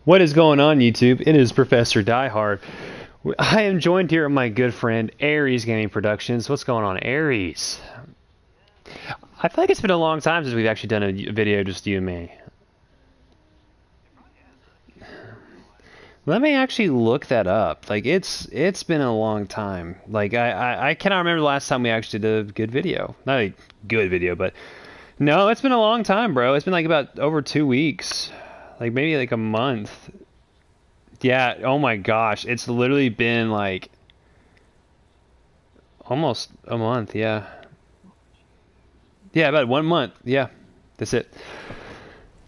What is going on, YouTube? It is Professor Diehard. I am joined here with my good friend Aries Gaming Productions. What's going on, Aries? I feel like it's been a long time since we've actually done a video just you and me. Let me actually look that up. Like it's been a long time. Like I cannot remember the last time we actually did a good video. Not a good video, but no, it's been a long time, bro. It's been like about over 2 weeks. Like maybe like a month. Yeah, oh my gosh. It's literally been like almost a month, yeah. Yeah, about 1 month. Yeah, that's it.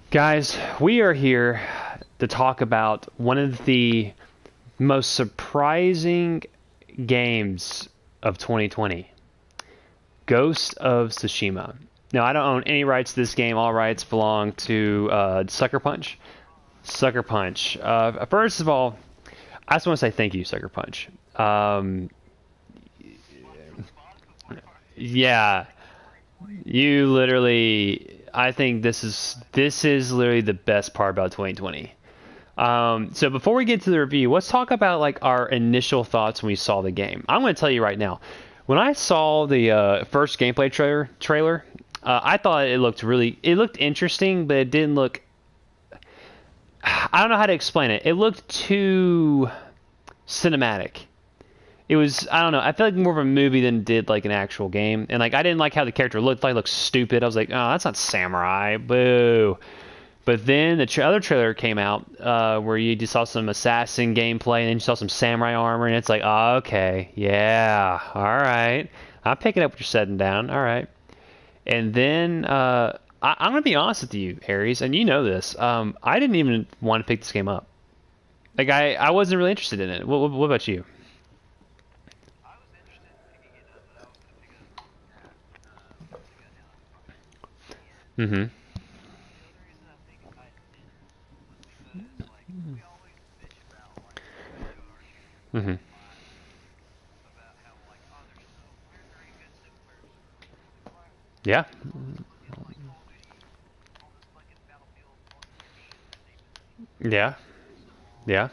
Guys, we are here to talk about one of the most surprising games of 2020, Ghost of Tsushima. Now, I don't own any rights to this game. All rights belong to Sucker Punch. Sucker Punch. First of all, I just want to say thank you, Sucker Punch. Yeah, you literally. I think this is literally the best part about 2020. So before we get to the review, let's talk about like our initial thoughts when we saw the game. I'm going to tell you right now, when I saw the first gameplay trailer, I thought it looked interesting, but it didn't look. I don't know how to explain it. It looked too cinematic. It was, I don't know, I felt like more of a movie than it did like an actual game. And like I didn't like how the character looked. Like looked stupid. I was like, oh, that's not samurai. Boo. But then the other trailer came out where you just saw some assassin gameplay and then you saw some samurai armor, and it's like, oh, okay, yeah, all right, I'm picking up what you're setting down, all right. And then I'm gonna be honest with you, Aries, and you know this. I didn't even want to pick this game up. Like I wasn't really interested in it. What about you? Mm-hmm. Mm-hmm. Yeah. Yeah. Yeah.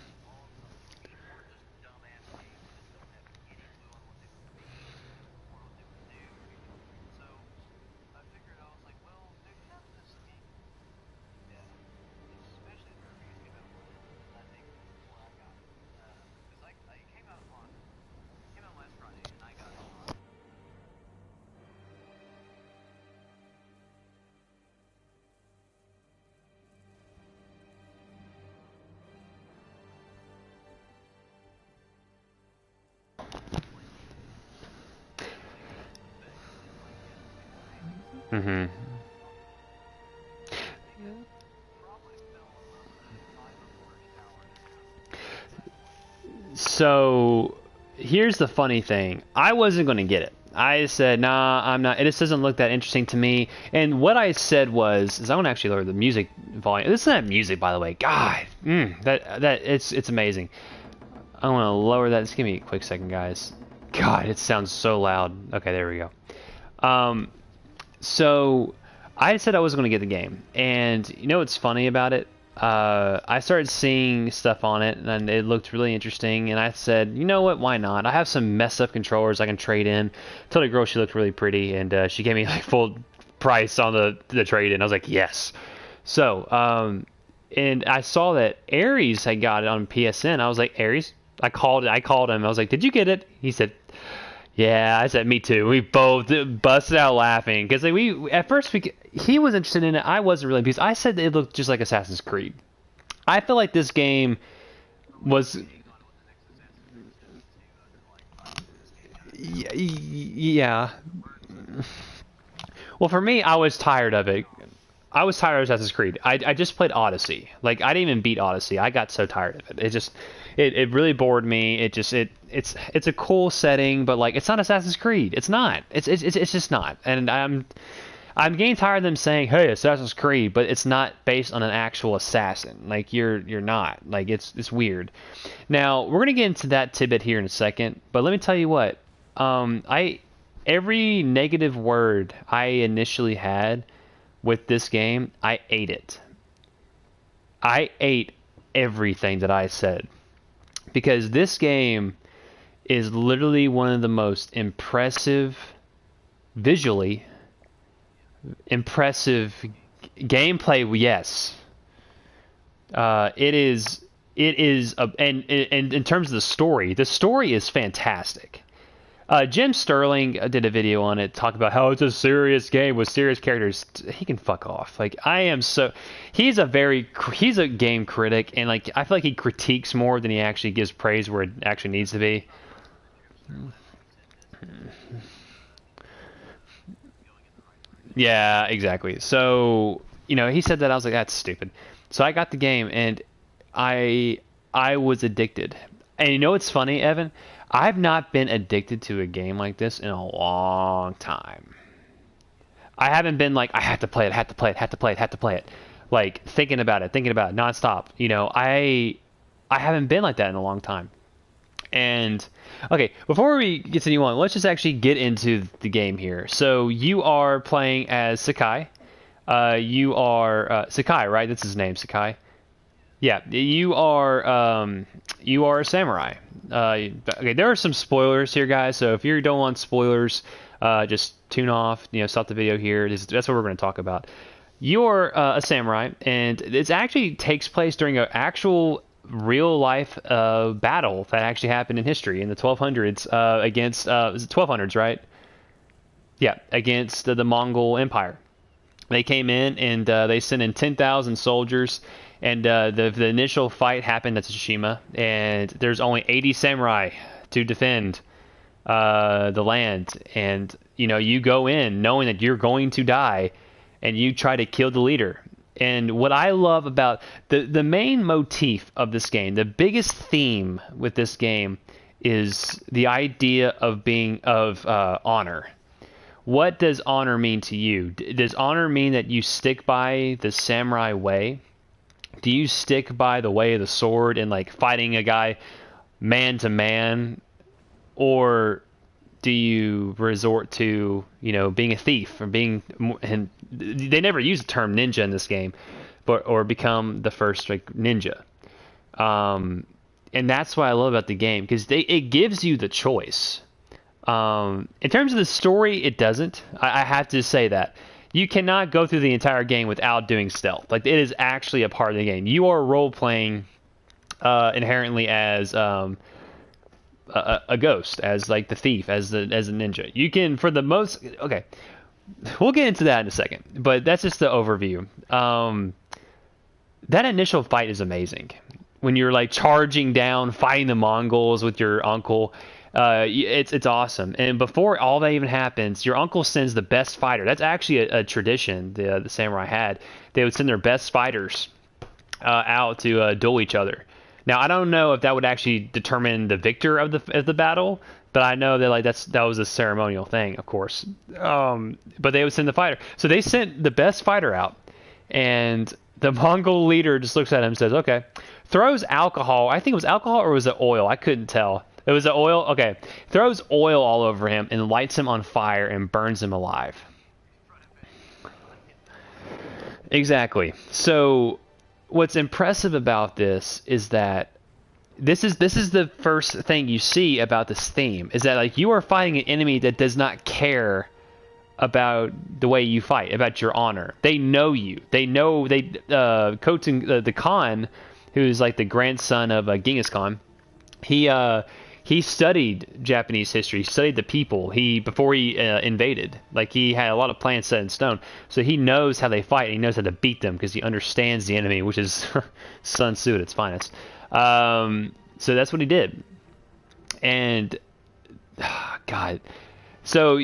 Mm-hmm. So here's the funny thing. I wasn't going to get it. I said, nah, I'm not. It just doesn't look that interesting to me. And what I said was, is I want to actually lower the music volume. This is not music, by the way. God, that it's amazing. I want to lower that. Just give me a quick second, guys. God, it sounds so loud. Okay, there we go. Um, so I said I was going to get the game, and you know what's funny about it? I started seeing stuff on it, and it looked really interesting. And I said, you know what? Why not? I have some messed up controllers I can trade in. Told a girl she looked really pretty, and she gave me like full price on the trade in. I was like, yes. So, and I saw that Aries had got it on PSN. I was like, Aries. I called him. I was like, did you get it? He said, yeah, I said me too. We both busted out laughing because like we at first he was interested in it. I wasn't really because I said it looked just like Assassin's Creed. I feel like this game was yeah. Well, for me, I was tired of it. I was tired of Assassin's Creed. I just played Odyssey. Like I didn't even beat Odyssey. I got so tired of it. It really bored me. It's a cool setting, but like it's not Assassin's Creed. It's not. It's just not. And I'm getting tired of them saying, "Hey, Assassin's Creed," but it's not based on an actual assassin. Like you're not. Like it's weird. Now we're gonna get into that tidbit here in a second, but let me tell you what. I every negative word I initially had with this game, I ate it. I ate everything that I said, because this game is literally one of the most impressive, visually impressive gameplay. Yes, it is. It is, and in terms of the story is fantastic. Jim Sterling did a video on it, talk about how it's a serious game with serious characters. He can fuck off. Like I am so, he's a game critic, and like I feel like he critiques more than he actually gives praise where it actually needs to be. Yeah, exactly. So, he said that I was like, that's stupid. So I got the game and I I was addicted. And you know what's funny, Evan? I've not been addicted to a game like this in a long time. I haven't been like I have to play it, have to play it, have to play it, have to play it. Like thinking about it nonstop. I haven't been like that in a long time. And okay, before we continue on, let's just actually get into the game here. So you are playing as Sakai. You are Sakai, right? That's his name, Sakai. Yeah, you are a samurai. Okay, there are some spoilers here, guys. So if you don't want spoilers, just tune off. Stop the video here. That's what we're going to talk about. You're a samurai, and it actually takes place during an actual real life battle that actually happened in history in the 1200s against was it 1200s, right? Yeah, against the Mongol Empire. They came in and they sent in 10,000 soldiers, and the initial fight happened at Tsushima, and there's only 80 samurai to defend the land, and you go in knowing that you're going to die, and you try to kill the leader. And what I love about the main motif of this game, the biggest theme with this game, is the idea of being of honor. What does honor mean to you? Does honor mean that you stick by the samurai way? Do you stick by the way of the sword and like fighting a guy man to man, or do you resort to being a thief or being, and they never use the term ninja in this game, but or become the first like ninja. And that's what I love about the game, because it gives you the choice. In terms of the story, it doesn't. I have to say that you cannot go through the entire game without doing stealth. Like it is actually a part of the game. You are role playing inherently as a ghost, as like the thief, as a ninja. You can, for the most, okay, we'll get into that in a second, but that's just the overview. That initial fight is amazing when you're like charging down, fighting the Mongols with your uncle. It's awesome. And before all that even happens, your uncle sends the best fighter. That's actually a tradition the samurai had. They would send their best fighters out to duel each other. Now I don't know if that would actually determine the victor of the battle, but I know that like that was a ceremonial thing, of course. But they would send the fighter. So they sent the best fighter out, and the Mongol leader just looks at him and says, "Okay." Throws alcohol. I think it was alcohol, or was it oil? I couldn't tell. It was the oil. Okay. Throws oil all over him and lights him on fire and burns him alive. Exactly. So what's impressive about this is that this is the first thing you see about this theme, is that like you are fighting an enemy that does not care about the way you fight, about your honor. They know you. They know Khotun, the Khan, who's like the grandson of Genghis Khan. He studied Japanese history. He studied the people. Before he invaded, like he had a lot of plans set in stone. So he knows how they fight. He knows how to beat them because he understands the enemy, which is Sun Tzu at its finest. So that's what he did. And God, so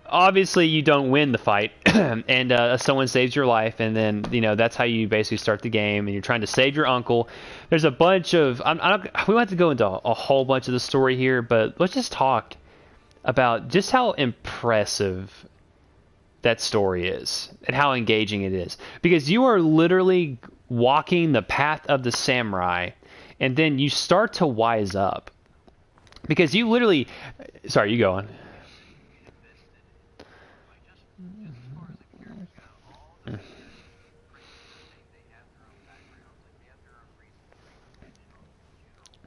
obviously you don't win the fight, and someone saves your life, and then that's how you basically start the game, and you're trying to save your uncle. There's a bunch of we want to go into a whole bunch of the story here, but let's just talk about just how impressive that story is and how engaging it is, because you are literally walking the path of the samurai, and then you start to wise up, because you literally, sorry, you go on.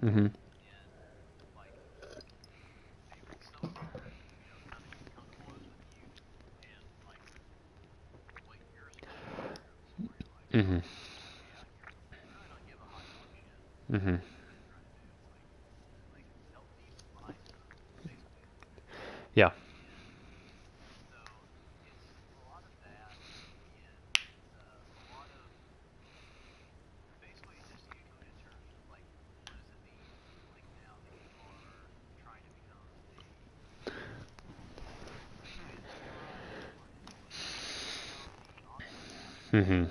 Mm-hmm. Mm-hmm. Mm-hmm. Yeah. Mm-hmm.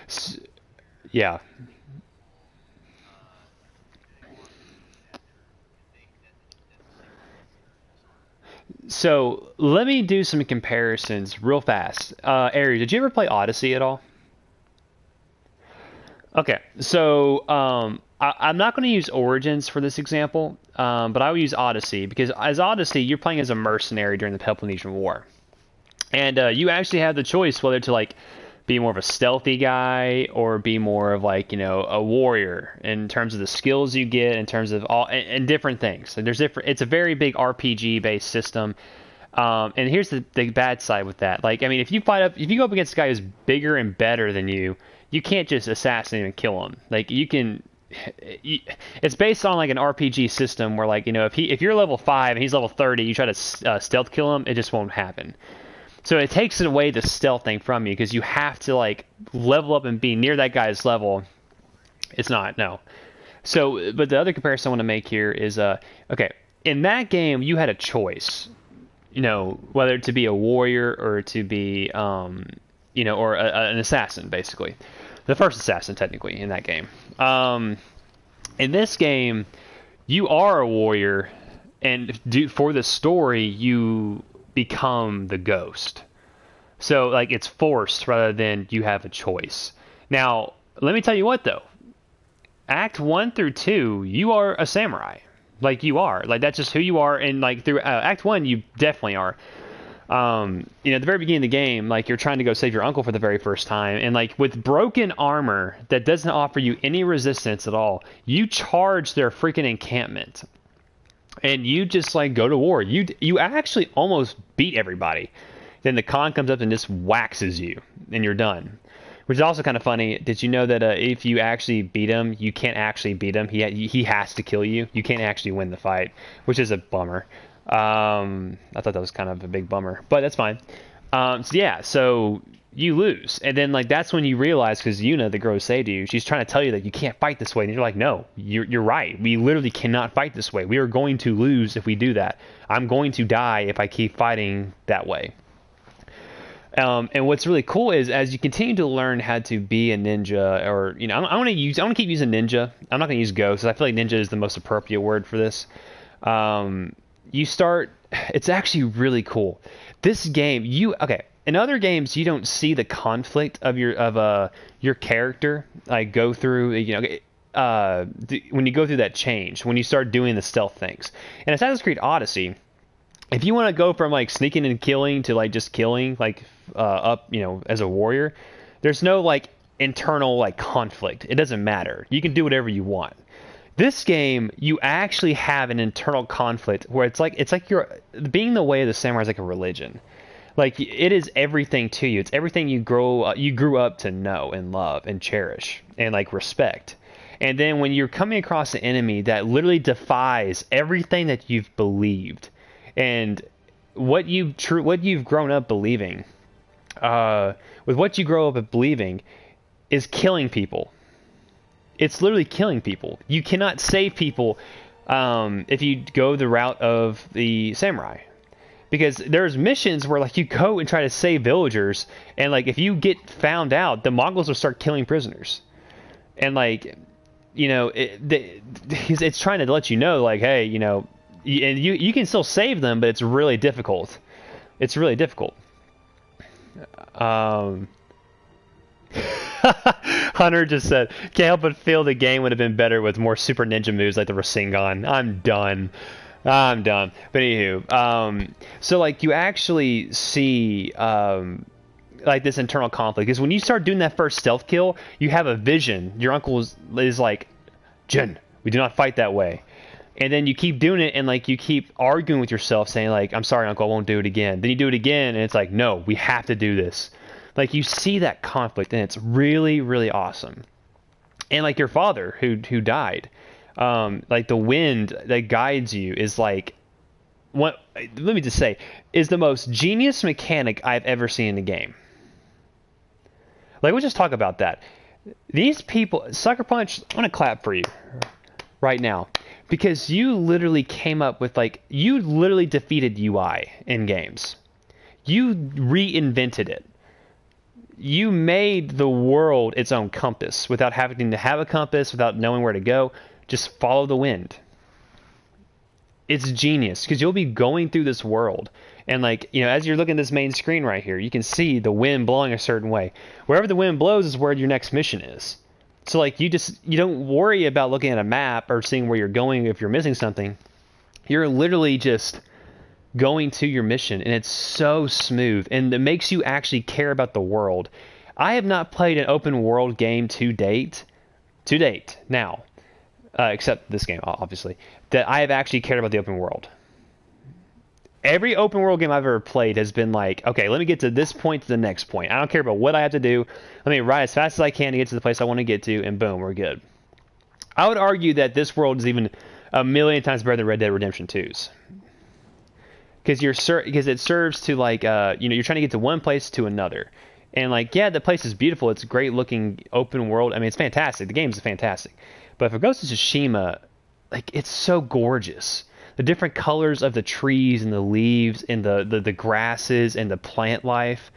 S- yeah. So let me do some comparisons real fast. Aries, did you ever play Odyssey at all? Okay, so I'm not going to use Origins for this example, but I will use Odyssey because as Odyssey, you're playing as a mercenary during the Peloponnesian War, and you actually have the choice whether to like be more of a stealthy guy or be more of like a warrior in terms of the skills you get, in terms of all and different things. And there's different. It's a very big RPG based system. And here's the bad side with that. Like, I mean, if you go up against a guy who's bigger and better than you can't just assassinate and kill him. Like, you can. It's based on like an RPG system where, like, if you're level 5 and he's level 30, you try to stealth kill him, it just won't happen. So it takes away the stealth thing from you because you have to like level up and be near that guy's level. It's not no. So, but the other comparison I want to make here is okay. In that game, you had a choice, whether to be a warrior or to be, or an assassin, basically. The first assassin, technically, in that game. In this game, you are a warrior, and for the story, you become the ghost. So, like, it's forced rather than you have a choice. Now, let me tell you what, though. Act 1 through 2, you are a samurai. Like, you are. Like, that's just who you are. And, like, through Act 1, you definitely are. At the very beginning of the game, like, you're trying to go save your uncle for the very first time. And, like, with broken armor that doesn't offer you any resistance at all, you charge their freaking encampment. And you just, like, go to war. You actually almost beat everybody. Then the Khan comes up and just waxes you. And you're done. Which is also kind of funny. Did you know that if you actually beat him, you can't actually beat him? He has to kill you. You can't actually win the fight, which is a bummer. I thought that was kind of a big bummer, but that's fine. So you lose, and then like that's when you realize because Yuna, the girl who saved you, she's trying to tell you that you can't fight this way, and you're like, no, you're right. We literally cannot fight this way. We are going to lose if we do that. I'm going to die if I keep fighting that way. And what's really cool is as you continue to learn how to be a ninja, or I want to keep using ninja. I'm not going to use ghost because I feel like ninja is the most appropriate word for this. You start. It's actually really cool. This game, in other games, you don't see the conflict of your character like go through. When you go through that change, when you start doing the stealth things. In Assassin's Creed Odyssey, if you want to go from like sneaking and killing to like just killing like up as a warrior, there's no like internal like conflict. It doesn't matter. You can do whatever you want. This game, you actually have an internal conflict where it's like you're being the way of the samurai is like a religion. Like it is everything to you. It's everything you grew up to know and love and cherish and like respect. And then when you're coming across an enemy that literally defies everything that you've believed and what you've grown up believing, with what you grow up believing, is killing people. It's literally killing people. You cannot save people if you go the route of the samurai, because there's missions where like you go and try to save villagers, and like if you get found out, the Mongols will start killing prisoners, and like it's trying to let you know like, hey, and you can still save them, but it's really difficult. It's really difficult. Hunter just said, "Can't help but feel the game would have been better with more super ninja moves like the Rasengan." I'm done. I'm done. But anywho, so like you actually see like this internal conflict is when you start doing that first stealth kill, you have a vision. Your uncle is like, "Jin, we do not fight that way." And then you keep doing it, and like you keep arguing with yourself, saying like, "I'm sorry, Uncle, I won't do it again." Then you do it again, and it's like, "No, we have to do this." Like you see that conflict, and it's really, really awesome. And like your father, who died, like the wind that guides you is like, what? Let me just say, is the most genius mechanic I've ever seen in the game. Like, we'll just talk about that. These people, Sucker Punch, I'm gonna clap for you right now. Because you literally came up with, like, you literally defeated UI in games. You reinvented it. You made the world its own compass without having to have a compass, without knowing where to go. Just follow the wind. It's genius because you'll be going through this world. And, like, you know, as you're looking at this main screen right here, you can see the wind blowing a certain way. Wherever the wind blows is where your next mission is. So like you don't worry about looking at a map or seeing where you're going if you're missing something. You're literally just going to your mission, and it's so smooth, and it makes you actually care about the world. I have not played an open world game to date now, except this game obviously, that I have actually cared about the open world. Every open world game I've ever played has been like, okay, let me get to this point to the next point. I don't care about what I have to do. Let me ride as fast as I can to get to the place I want to get to, and boom, we're good. I would argue that this world is even a million times better than Red Dead Redemption 2's. Because it serves to like, you're trying to get to one place to another. And like, yeah, the place is beautiful. It's a great looking open world. I mean, it's fantastic. The game is fantastic. But if it goes to Tsushima, like, it's so gorgeous. The different colors of the trees and the leaves and the grasses and the plant life.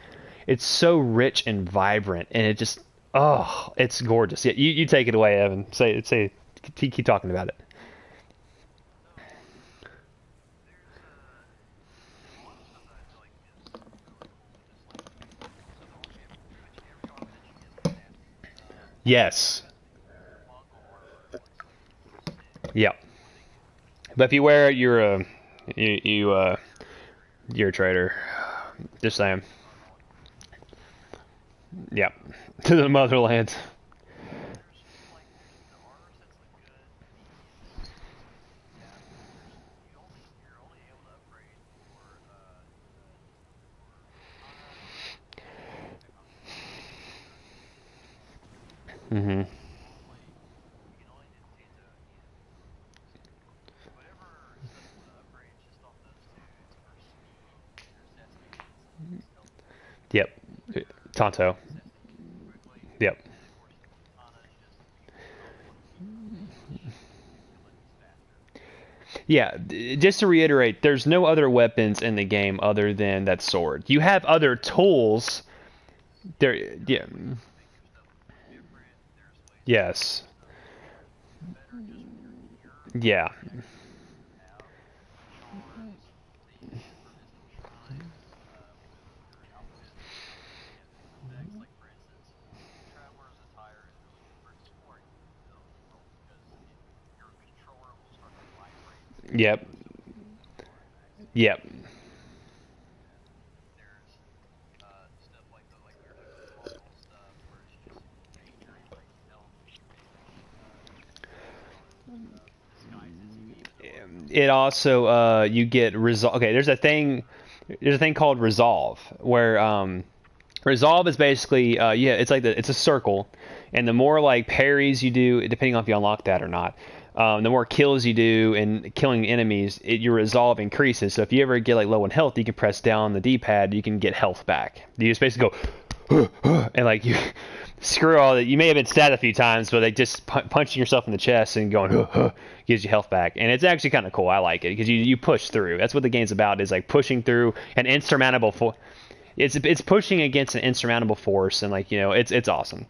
It's so rich and vibrant, and it just, oh, it's gorgeous. Yeah, you take it away, Evan. Keep talking about it. Yes. Yeah. But if you wear it, you're a traitor. Just saying. Yeah. To the motherland. Mm-hmm. Yep. Tonto. Yep. Yeah, just to reiterate, there's no other weapons in the game other than that sword. You have other tools. There, yeah. Yes. Yeah. Yep. Yep. It also you get resolve. Okay, there's a thing. There's a thing called resolve where resolve is basically yeah, it's like it's a circle, and the more like parries you do, depending on if you unlock that or not, the more kills you do and killing enemies, your resolve increases. So if you ever get like low in health, you can press down the D-pad, you can get health back. You just basically go and like you screw all that. You may have been stabbed a few times, but like just punching yourself in the chest and going gives you health back, and it's actually kind of cool. I like it because you push through. That's what the game's about, is like pushing through an insurmountable it's pushing against an insurmountable force, and like, it's awesome.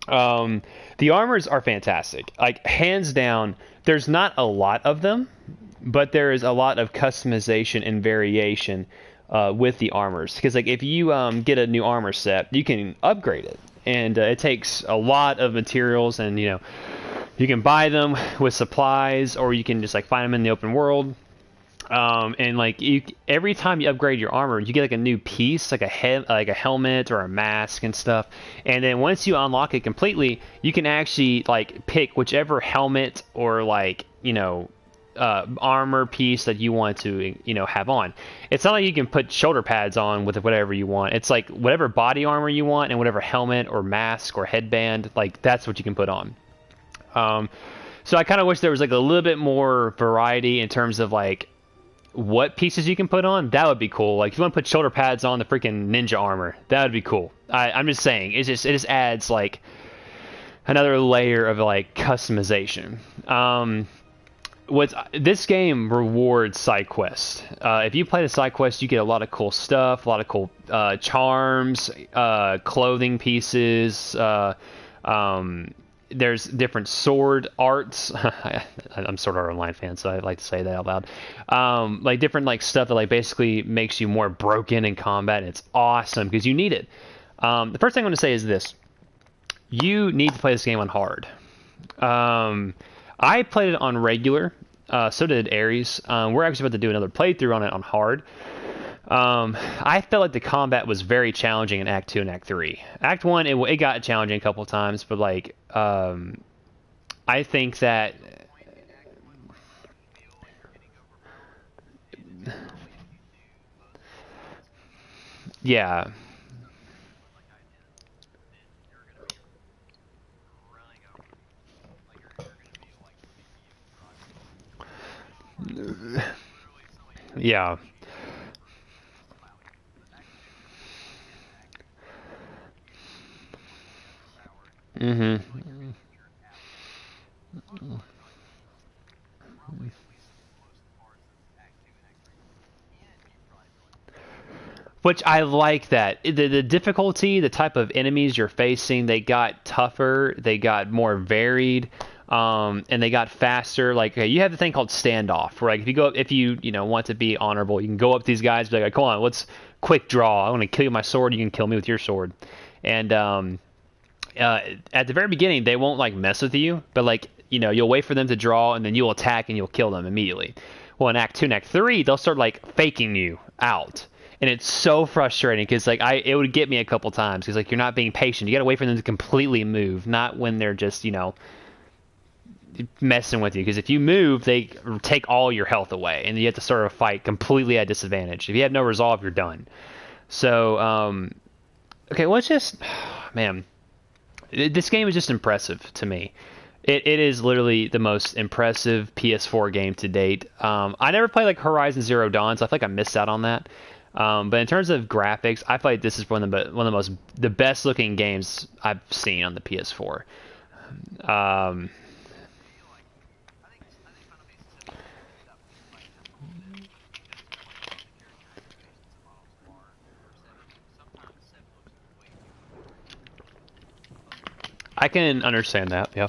The armors are fantastic. Like, hands down, there's not a lot of them, but there is a lot of customization and variation with the armors. Because like if you get a new armor set, you can upgrade it. and it takes a lot of materials, and you can buy them with supplies, or you can just like find them in the open world. And like every time you upgrade your armor, you get like a new piece, like a head, like a helmet or a mask and stuff. And then once you unlock it completely, you can actually like pick whichever helmet or like armor piece that you want to have on. It's not like you can put shoulder pads on with whatever you want. It's like whatever body armor you want and whatever helmet or mask or headband, like that's what you can put on. So I kind of wish there was like a little bit more variety in terms of like what pieces you can put on. That would be cool. Like if you want to put shoulder pads on the freaking ninja armor, that would be cool. I'm just saying, it just adds like another layer of like customization. This game rewards side quests. If you play the side quests, you get a lot of cool stuff, a lot of cool charms, clothing pieces. There's different sword arts. I'm Sword Art Online fan, so I like to say that out loud. Like different like stuff that like basically makes you more broken in combat. And it's awesome because you need it. The first thing I'm going to say is this: you need to play this game on hard. I played it on regular. So did Aries. We're actually about to do another playthrough on it on hard. I felt like the combat was very challenging in Act 2 and Act 3. Act 1, it got challenging a couple of times, but like, I think that... Yeah. Yeah. Mm-hmm. Which I like that. The difficulty, the type of enemies you're facing, they got tougher, they got more varied, and they got faster. Like you have the thing called standoff, where like if you want to be honorable, you can go up to these guys, and be like, come on, let's quick draw. I want to kill you with my sword, you can kill me with your sword. And at the very beginning, they won't like mess with you, but like you'll wait for them to draw, and then you'll attack and you'll kill them immediately. Well, in Act 2 and Act 3, they'll start like faking you out. And it's so frustrating because like it would get me a couple times because like you're not being patient. You gotta wait for them to completely move, not when they're just messing with you. Because if you move, they take all your health away, and you have to sort of fight completely at disadvantage. If you have no resolve, you're done. So okay, well, it's just man, this game is just impressive to me. It is literally the most impressive PS4 game to date. I never played like Horizon Zero Dawn, so I feel like I missed out on that. But in terms of graphics, I feel like this is one of the best looking games I've seen on the PS4. I can understand that. Yeah.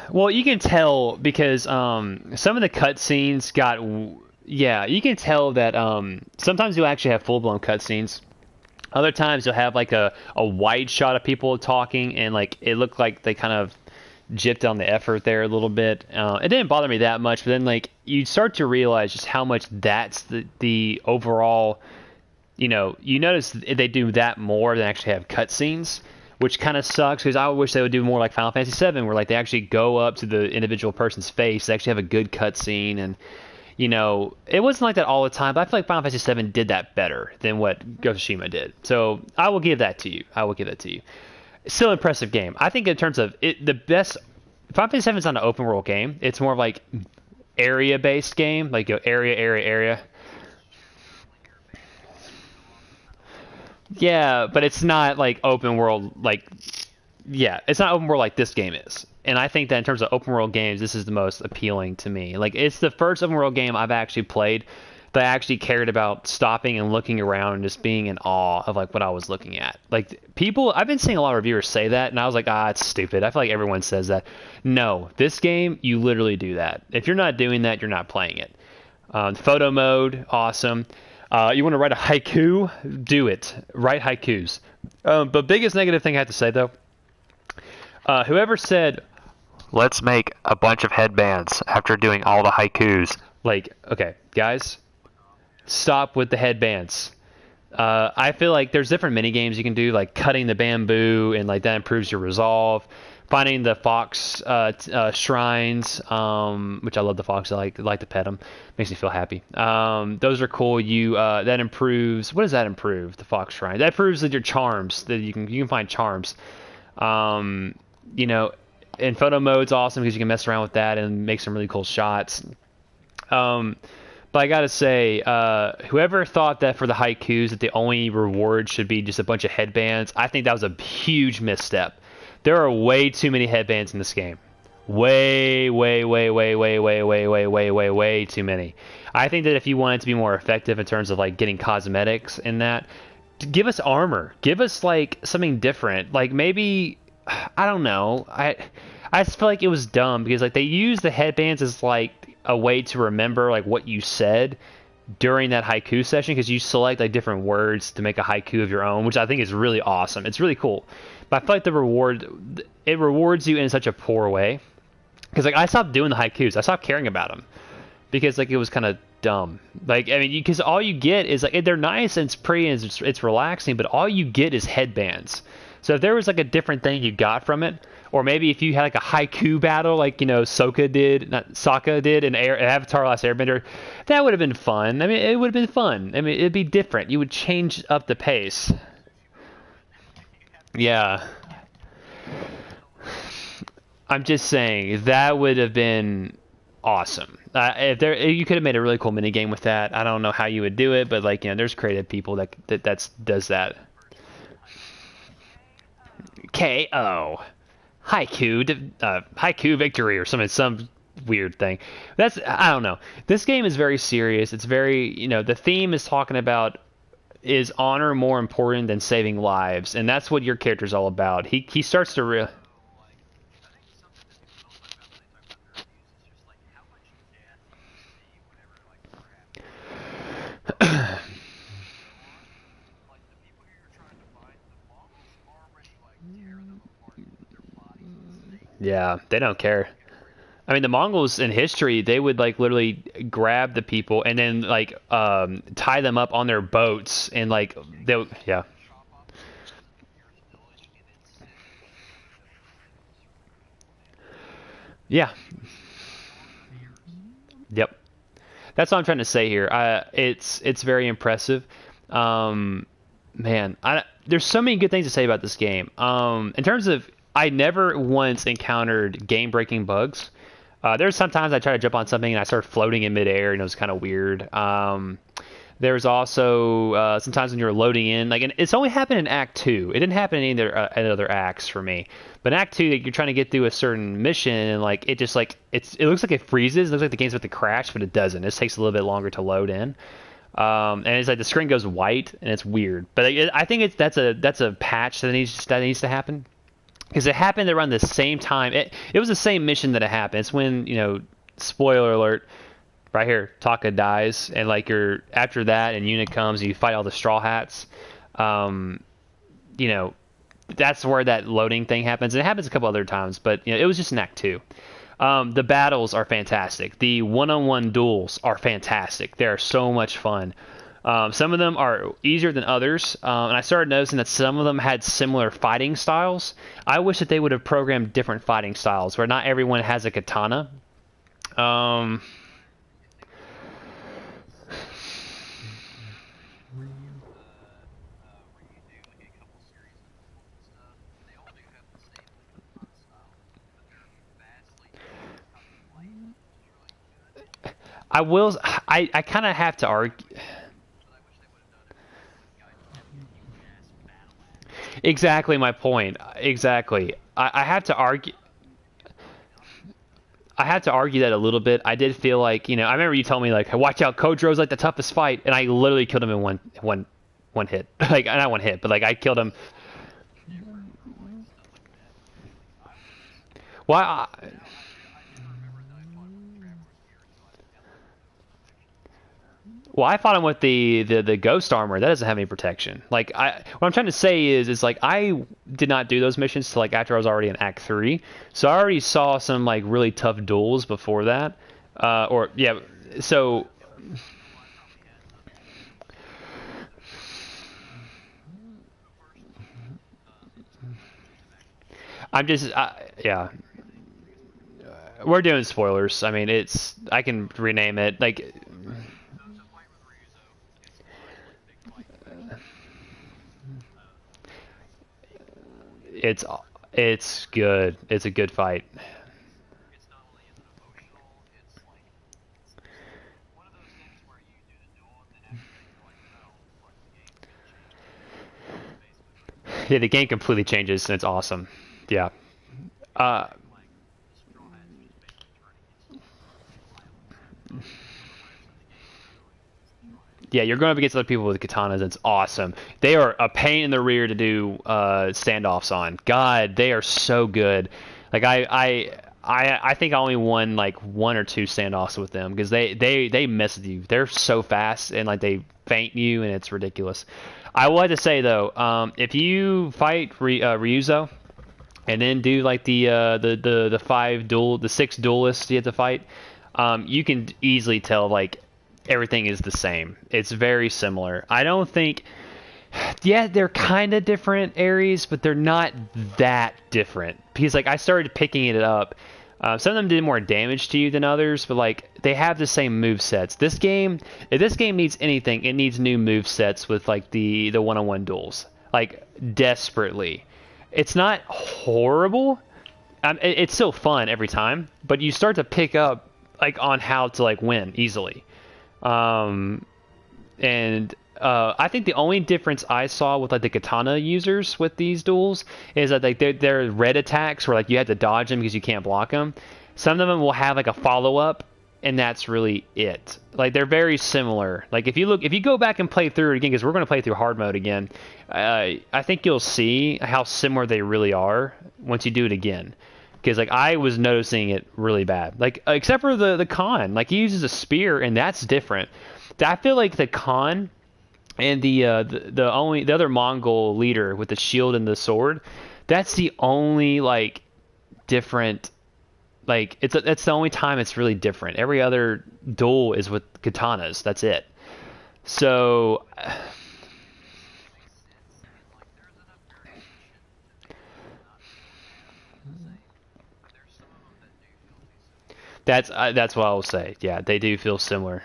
Well, you can tell because some of the cutscenes got, yeah, you can tell that sometimes you'll actually have full-blown cutscenes. Other times you'll have like a wide shot of people talking, and like it looked like they kind of gypped on the effort there a little bit. It didn't bother me that much, but then like you start to realize just how much that's the overall, you notice they do that more than actually have cutscenes. Which kind of sucks because I wish they would do more like Final Fantasy VII, where like they actually go up to the individual person's face, they actually have a good cutscene, and it wasn't like that all the time. But I feel like Final Fantasy VII did that better than what Tsushima did. So I will give that to you. Still an impressive game. I think in terms of it, the best Final Fantasy VII is not an open world game. It's more of like area based game, like area. Yeah, but it's not like open world it's not open world like this game is. And I think that in terms of open world games, this is the most appealing to me. Like it's the first open world game I've actually played that I actually cared about stopping and looking around and just being in awe of like what I was looking at. Like people, I've been seeing a lot of reviewers say that, and I was like, ah, it's stupid. I feel like everyone says that. No, this game, you literally do that. If you're not doing that, you're not playing it. Photo mode, awesome. You want to write a haiku? Do it. Write haikus. But biggest negative thing I have to say though, whoever said, let's make a bunch of headbands after doing all the haikus. Like, okay, guys, stop with the headbands. I feel like there's different mini games you can do, like cutting the bamboo, and like that improves your resolve. Finding the fox shrines, which I love the fox. I like to pet them. Makes me feel happy. Those are cool. You that improves. What does that improve? The fox shrine. That improves with your charms. That you can find charms. You know, and photo mode's awesome because you can mess around with that and make some really cool shots. But I gotta say, whoever thought that for the haikus that the only reward should be just a bunch of headbands, I think that was a huge misstep. There are way too many headbands in this game. Way, way, way, way, way, way, way, way, way, way, way too many. I think that if you wanted to be more effective in terms of like getting cosmetics in that, give us armor. Give us like something different. Like maybe, I don't know. I just feel like it was dumb because like they use the headbands as like a way to remember like what you said during that haiku session, because you select like different words to make a haiku of your own, which I think is really awesome. It's really cool. But I feel like it rewards you in such a poor way, because like I stopped doing the haikus. I stopped caring about them because like it was kind of dumb. Like I mean, because all you get is like they're nice and it's pretty and it's relaxing, but all you get is headbands. So if there was like a different thing you got from it, or maybe if you had like a haiku battle, like Sokka did in Avatar: Last Airbender, that would have been fun. I mean, it would have been fun. I mean, it'd be different. You would change up the pace. Yeah, I'm just saying that would have been awesome. If you could have made a really cool mini game with that. I don't know how you would do it, but like there's creative people that does that. KO. Haiku victory or something, some weird thing. I don't know. This game is very serious. It's very, the theme is talking about, is honor more important than saving lives? And that's what your character's all about. He starts to yeah, they don't care. I mean, the Mongols in history, they would like literally grab the people and then like tie them up on their boats and like yeah. Yeah. Yep. That's what I'm trying to say here. It's very impressive. Um, Man, there's so many good things to say about this game. In terms of, I never once encountered game-breaking bugs. There's sometimes I try to jump on something and I start floating in midair and it was kind of weird. There's also sometimes when you're loading in, like, and it's only happened in Act 2. It didn't happen in any other acts for me. But in Act 2, like, you're trying to get through a certain mission and like it just like it looks like it freezes. It looks like the game's about to crash, but it doesn't. It just takes a little bit longer to load in. And it's like the screen goes white and it's weird. But I think that's a patch that needs to happen, because it happened around the same time. It was the same mission that it happened. It's when spoiler alert, right here, Taka dies, and like after that, and unit comes, and you fight all the Straw Hats. You know, that's where that loading thing happens. And it happens a couple other times, but it was just in Act 2. The battles are fantastic. The one-on-one duels are fantastic. They're so much fun. Some of them are easier than others, and I started noticing that some of them had similar fighting styles. I wish that they would have programmed different fighting styles, where not everyone has a katana. Um, I will. I kind of have to argue. Exactly my point. Exactly. I have to argue. I had to argue that a little bit. I did feel like, I remember you told me like, watch out, Kojiro's like the toughest fight, and I literally killed him in one hit. Like not one hit, but like I killed him. Why? Well, I fought him with the ghost armor. That doesn't have any protection. Like what I'm trying to say is like I did not do those missions till like after I was already in Act 3. So I already saw some like really tough duels before that. Or yeah, so I'm just yeah. We're doing spoilers. I mean, I can rename it like it's it's good. It's a good fight. Yeah, the game completely changes and it's awesome. Yeah. Uh, yeah, you're going up against other people with katanas. It's awesome. They are a pain in the rear to do standoffs on. God, they are so good. Like I think I only won like one or two standoffs with them because they mess with you. They're so fast and like they feint you and it's ridiculous. I will have to say though, if you fight Ryuzo and then do like the six duelists you have to fight, you can easily tell like everything is the same. It's very similar. I don't think, yeah, they're kind of different areas, but they're not that different because like I started picking it up. Some of them did more damage to you than others, but like they have the same move sets. This game, if this game needs anything, it needs new move sets with like the one-on-one duels, like desperately. It's not horrible. It's still fun every time, but you start to pick up like on how to like win easily. Um, and I think the only difference I saw with like the katana users with these duels is that like they're red attacks where like you have to dodge them because you can't block them. Some of them will have like a follow up, and that's really it. Like they're very similar. Like if you go back and play through it again, because we're going to play through hard mode again, I think you'll see how similar they really are once you do it again. Because like I was noticing it really bad. Like except for the Khan, like he uses a spear and that's different. I feel like the Khan and the other Mongol leader with the shield and the sword, that's the only like different. Like that's the only time it's really different. Every other duel is with katanas. That's it. So that's what I'll say. Yeah, they do feel similar.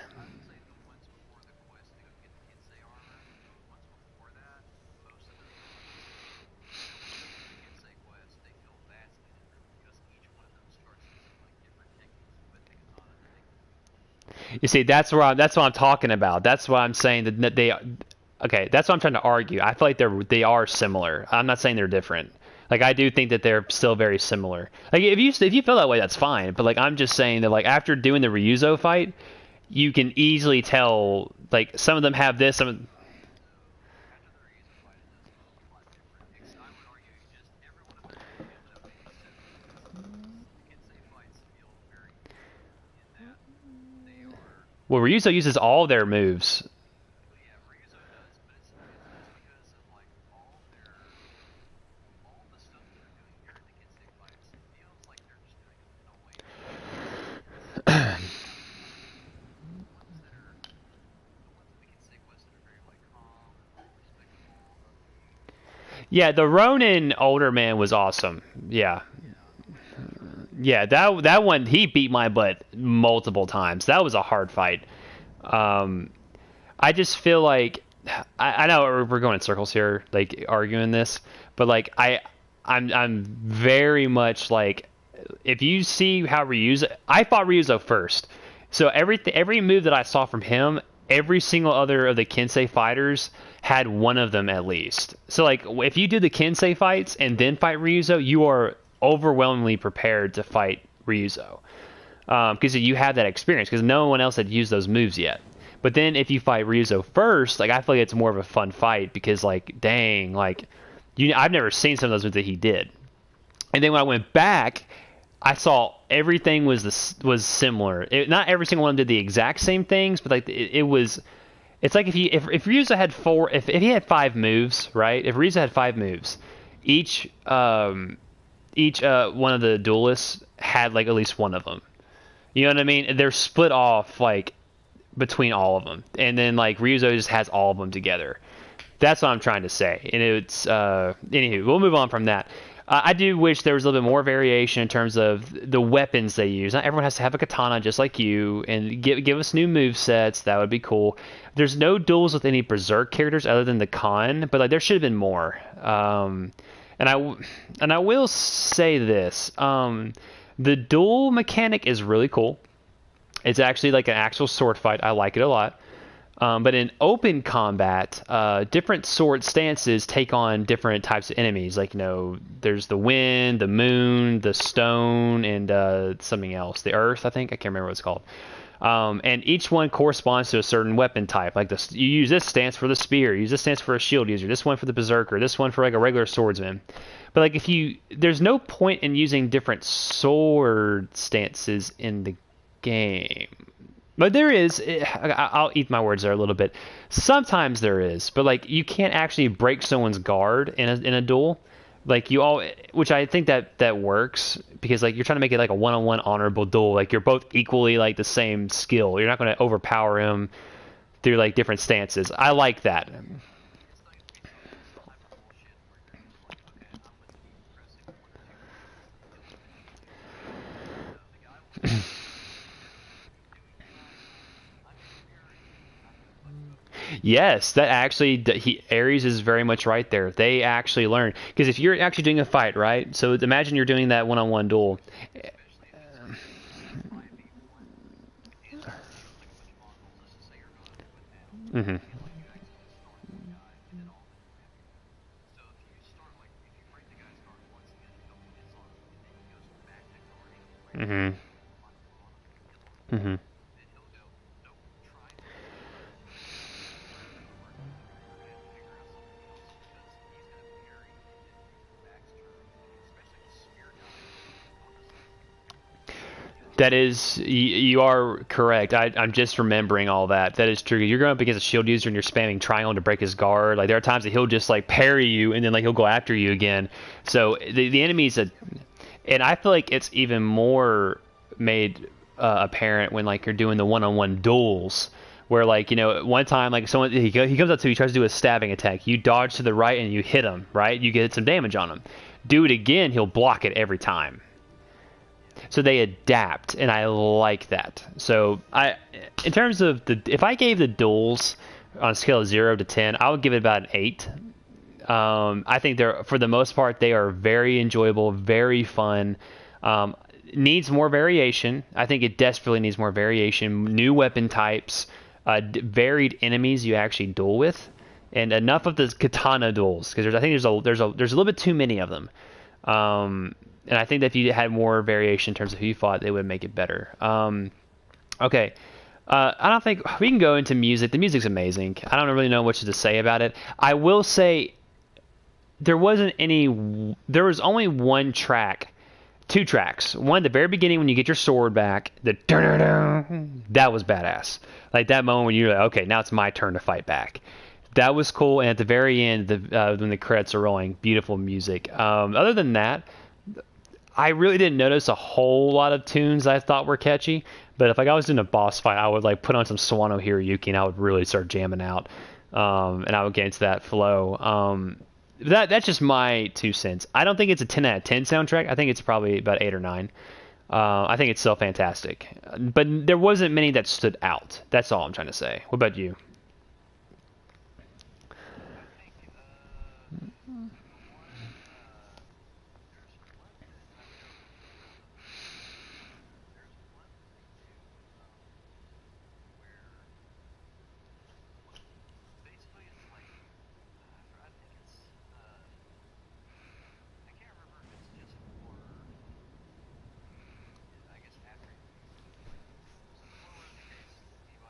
You see, that's what I'm talking about. That's why I'm saying that they. Okay, that's what I'm trying to argue. I feel like they are similar. I'm not saying they're different. Like I do think that they're still very similar. Like if you feel that way, that's fine. But like I'm just saying that like after doing the Ryuzo fight, you can easily tell like some of them have this. Well, Ryuzo uses all their moves. Yeah, the Ronin older man was awesome. Yeah, yeah, that one he beat my butt multiple times. That was a hard fight. Um, I just feel like I know we're going in circles here, like arguing this, but like I'm very much like if you see how Ryuzo, I fought Ryuzo first, so every move that I saw from him, every single other of the Kensei fighters had one of them at least. So like if you do the Kensei fights and then fight Ryuzo, you are overwhelmingly prepared to fight Ryuzo. because you have that experience because no one else had used those moves yet. But then if you fight Ryuzo first, like I feel like it's more of a fun fight because like dang, like I've never seen some of those moves that he did. And then when I went back, I saw everything was similar. Not every single one did the exact same things, but like it was. It's like if Ryuza had if he had 5 moves, right? If Ryuza had 5 moves, each one of the duelists had like at least one of them. You know what I mean? They're split off like between all of them, and then like Ryuzo just has all of them together. That's what I'm trying to say. And it's anywho, we'll move on from that. I do wish there was a little bit more variation in terms of the weapons they use. Not everyone has to have a katana just like you, and give us new move sets. That would be cool. There's no duels with any berserk characters other than the Khan, but like there should have been more. And I will say this: the duel mechanic is really cool. It's actually like an actual sword fight. I like it a lot. But in open combat, different sword stances take on different types of enemies. Like, there's the wind, the moon, the stone, and something else. The earth, I think. I can't remember what it's called. And each one corresponds to a certain weapon type. Like, you use this stance for the spear. You use this stance for a shield user. This one for the berserker. This one for, like, a regular swordsman. But, like, there's no point in using different sword stances in the game. But there is. I'll eat my words there a little bit. Sometimes there is, but like you can't actually break someone's guard in a duel. Like which I think that works because like you're trying to make it like a one-on-one honorable duel. Like you're both equally like the same skill. You're not going to overpower him through like different stances. I like that. Yes, that actually Ares is very much right there. They actually learn because if you're actually doing a fight, right? So imagine you're doing that one-on-one duel. Hmm. Hmm. Hmm. That is, you are correct. I'm just remembering all that. That is true. You're going up against a shield user and you're spamming triangle to break his guard. Like there are times that he'll just like parry you and then like he'll go after you again. So the enemy's and I feel like it's even more made apparent when like you're doing the one-on-one duels where like one time like someone he comes up to you, he tries to do a stabbing attack, you dodge to the right and you hit him, right, you get some damage on him, do it again, he'll block it every time. So they adapt, and I like that. So in terms of if I gave the duels on a scale of 0 to 10, I would give it about an 8. I think they're, for the most part, they are very enjoyable, very fun. Needs more variation. I think it desperately needs more variation. New weapon types, varied enemies you actually duel with, and enough of the katana duels because I think there's a little bit too many of them. And I think that if you had more variation in terms of who you fought, they would make it better. Okay. I don't think we can go into music. The music's amazing. I don't really know what to say about it. I will say there wasn't any. There was only one track, 2 tracks. One at the very beginning when you get your sword back. That was badass. Like that moment when you're like, okay, now it's my turn to fight back. That was cool. And at the very end, when the credits are rolling, beautiful music. Other than that, I really didn't notice a whole lot of tunes I thought were catchy, but if like I was doing a boss fight, I would like put on some Sawano Hiroyuki and I would really start jamming out, and I would get into that flow. That's just my 2 cents. I don't think it's a 10 out of 10 soundtrack. I think it's probably about 8 or 9. I think it's still fantastic, but there wasn't many that stood out. That's all I'm trying to say. What about you?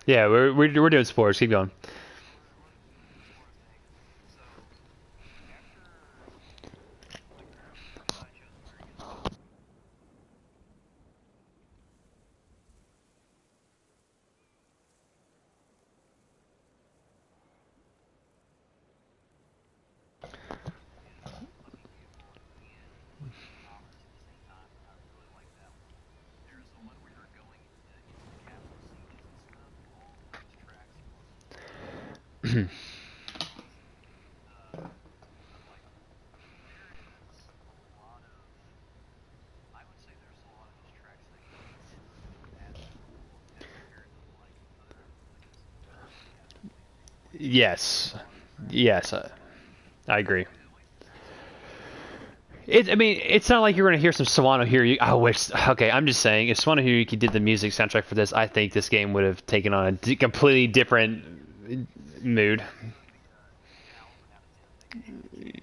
Yeah, we're doing sports. Keep going. Yes, yes, I agree. I mean, it's not like you're going to hear some Sawano Hiroyuki. I wish. Okay, I'm just saying, if Sawano Hiroyuki did the music soundtrack for this, I think this game would have taken on a completely different mood.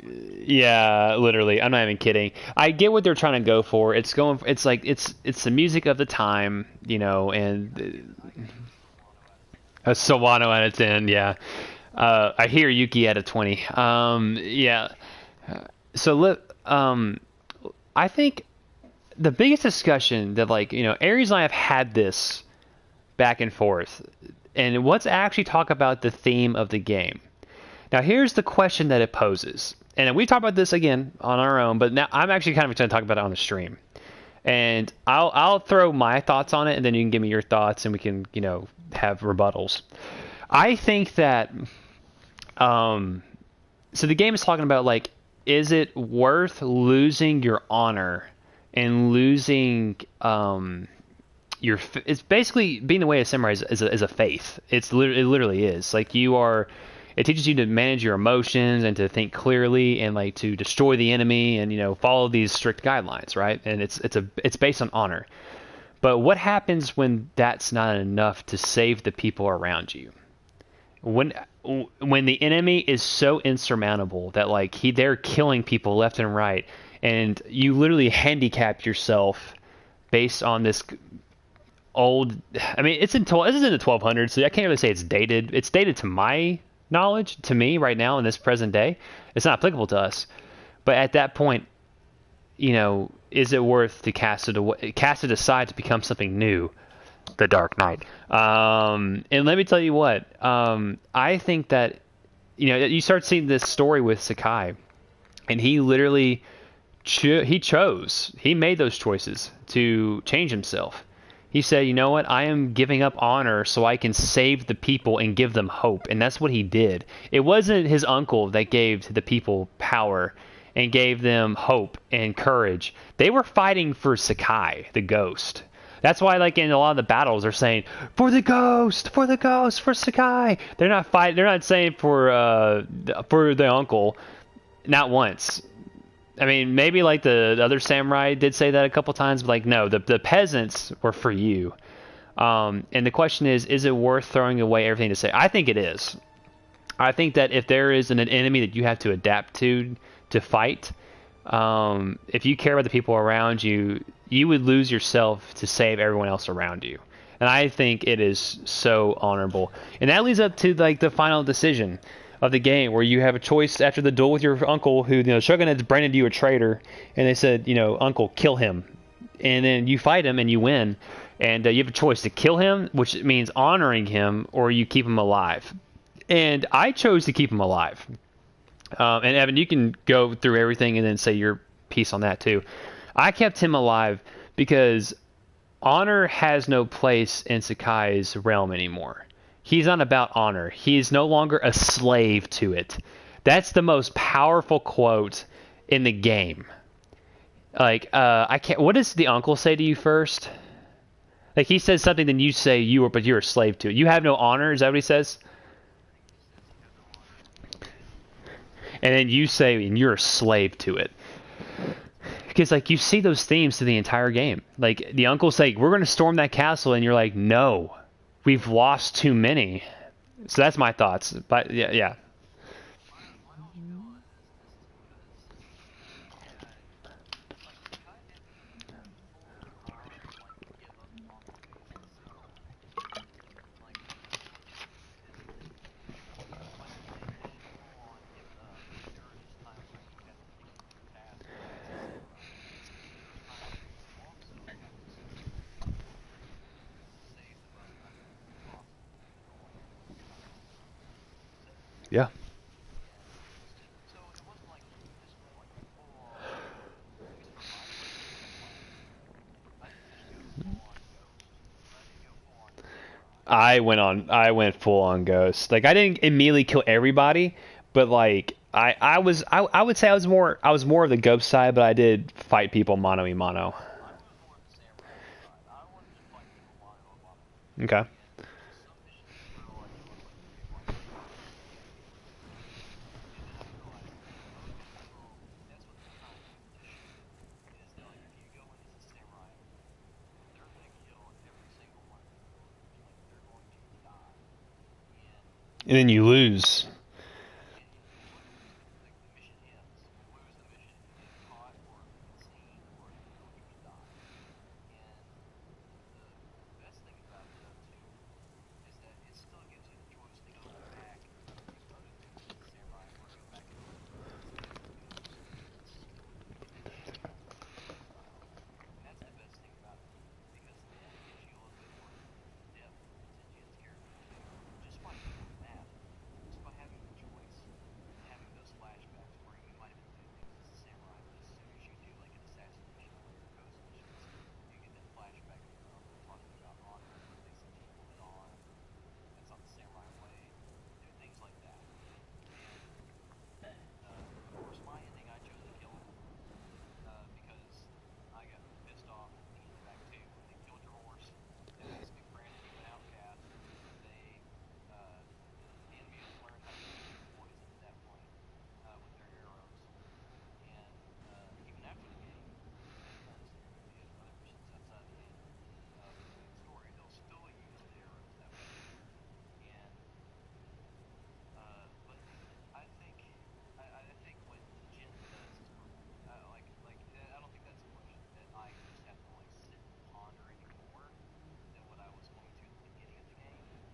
Yeah, literally. I'm not even kidding. I get what they're trying to go for. It's going. It's like it's the music of the time, and a Sawano at its end. Yeah, I hear Yuki at a 20. Yeah. So I think the biggest discussion that Aries and I have had this back and forth, and let's actually talk about the theme of the game. Now, here's the question that it poses, and we talked about this again on our own, but now I'm actually kind of going to talk about it on the stream, and I'll throw my thoughts on it, and then you can give me your thoughts, and we can have rebuttals. I think that so the game is talking about is it worth losing your honor and losing it's basically being the way a samurai is a faith. It literally is it teaches you to manage your emotions and to think clearly and to destroy the enemy and follow these strict guidelines, right? And it's based on honor. But what happens when that's not enough to save the people around you? When the enemy is so insurmountable that they're killing people left and right, and you literally handicap yourself based on this old. I mean, this is in the 1200s, so I can't really say it's dated. It's dated to my knowledge, to me right now in this present day. It's not applicable to us, but at that point, is it worth to cast it aside to become something new? The Dark Knight. And let me tell you what, I think that you start seeing this story with Sakai, and he literally he made those choices to change himself. He said, you know what, I am giving up honor so I can save the people and give them hope, and that's what he did. It wasn't his uncle that gave the people power and gave them hope and courage. They were fighting for Sakai, the ghost. That's why, in a lot of the battles, they're saying for the ghost, for Sakai. They're not fighting. They're not saying for the uncle. Not once. I mean, maybe the other samurai did say that a couple times, but no, the peasants were for you. And the question is it worth throwing away everything to say? I think it is. I think that if there is an enemy that you have to adapt to fight, if you care about the people around you, you would lose yourself to save everyone else around you. And I think it is so honorable. And that leads up to the final decision of the game, where you have a choice after the duel with your uncle, who Shogun had branded you a traitor, and they said, uncle, kill him. And then you fight him and you win, and you have a choice to kill him, which means honoring him, or you keep him alive. And I chose to keep him alive. And Evan, you can go through everything and then say your piece on that too. I kept him alive because honor has no place in Sakai's realm anymore. He's not about honor. He's no longer a slave to it. That's the most powerful quote in the game. I can't. What does the uncle say to you first? He says something, then you say but you're a slave to it. You have no honor. Is that what he says? And then you say, and you're a slave to it. Because you see those themes through the entire game. The uncle say, we're going to storm that castle, and you're like, no, we've lost too many. So that's my thoughts. But yeah. Yeah. I went full on ghost. Like I didn't immediately kill everybody, but like I would say I was more of the ghost side, but I did fight people mano a mano. Okay. And then you lose.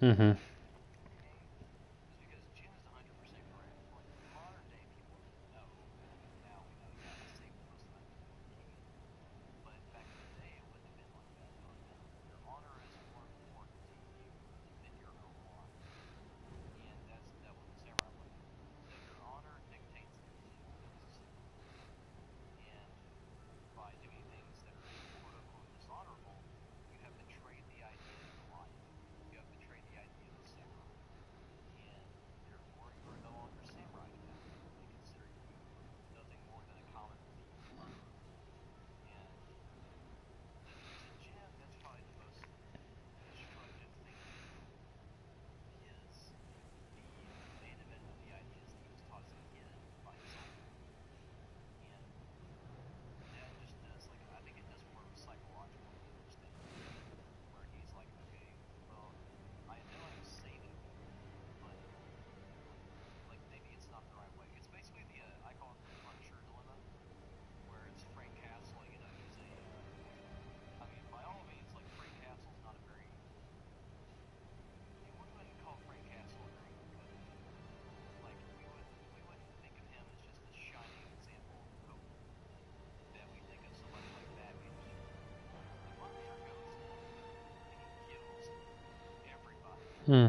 Mm-hmm. Hmm.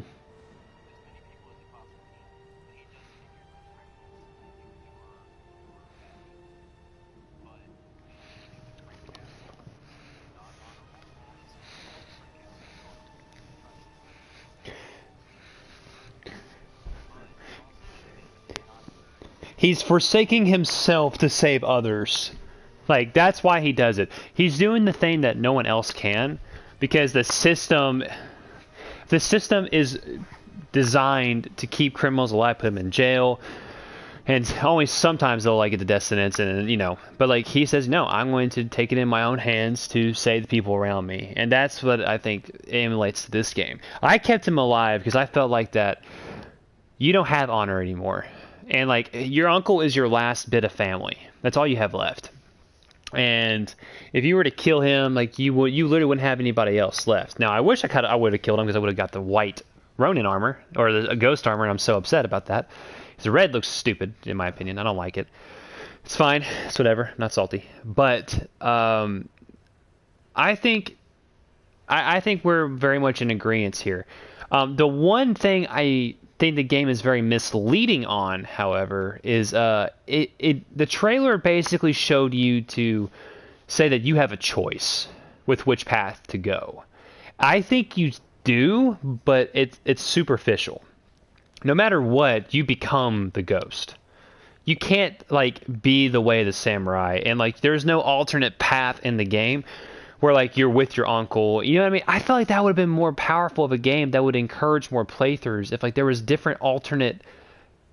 He's forsaking himself to save others. Like that's why he does it. He's doing the thing that no one else can because the system is designed to keep criminals alive, put them in jail, and only sometimes they'll like get the death sentence, and but like he says, no, I'm going to take it in my own hands to save the people around me, and that's what I think emulates to this game. I kept him alive because I felt like that you don't have honor anymore, and like your uncle is your last bit of family. That's all you have left. And if you were to kill him, like you literally wouldn't have anybody else left. Now, I wish I would have killed him because I would have got the white Ronin armor or the ghost armor, and I'm so upset about that. Because the red looks stupid, in my opinion. I don't like it. It's fine. It's whatever. Not salty. But I think I think we're very much in agreement here. The one thing think the game is very misleading on, however, is the trailer basically showed you to say that you have a choice with which path to go. I think you do, but it's superficial. No matter what, you become the ghost. You can't like be the way of the samurai, and like there's no alternate path in the game where like you're with your uncle. You know what I mean? I feel like that would have been more powerful of a game that would encourage more playthroughs if like there was different alternate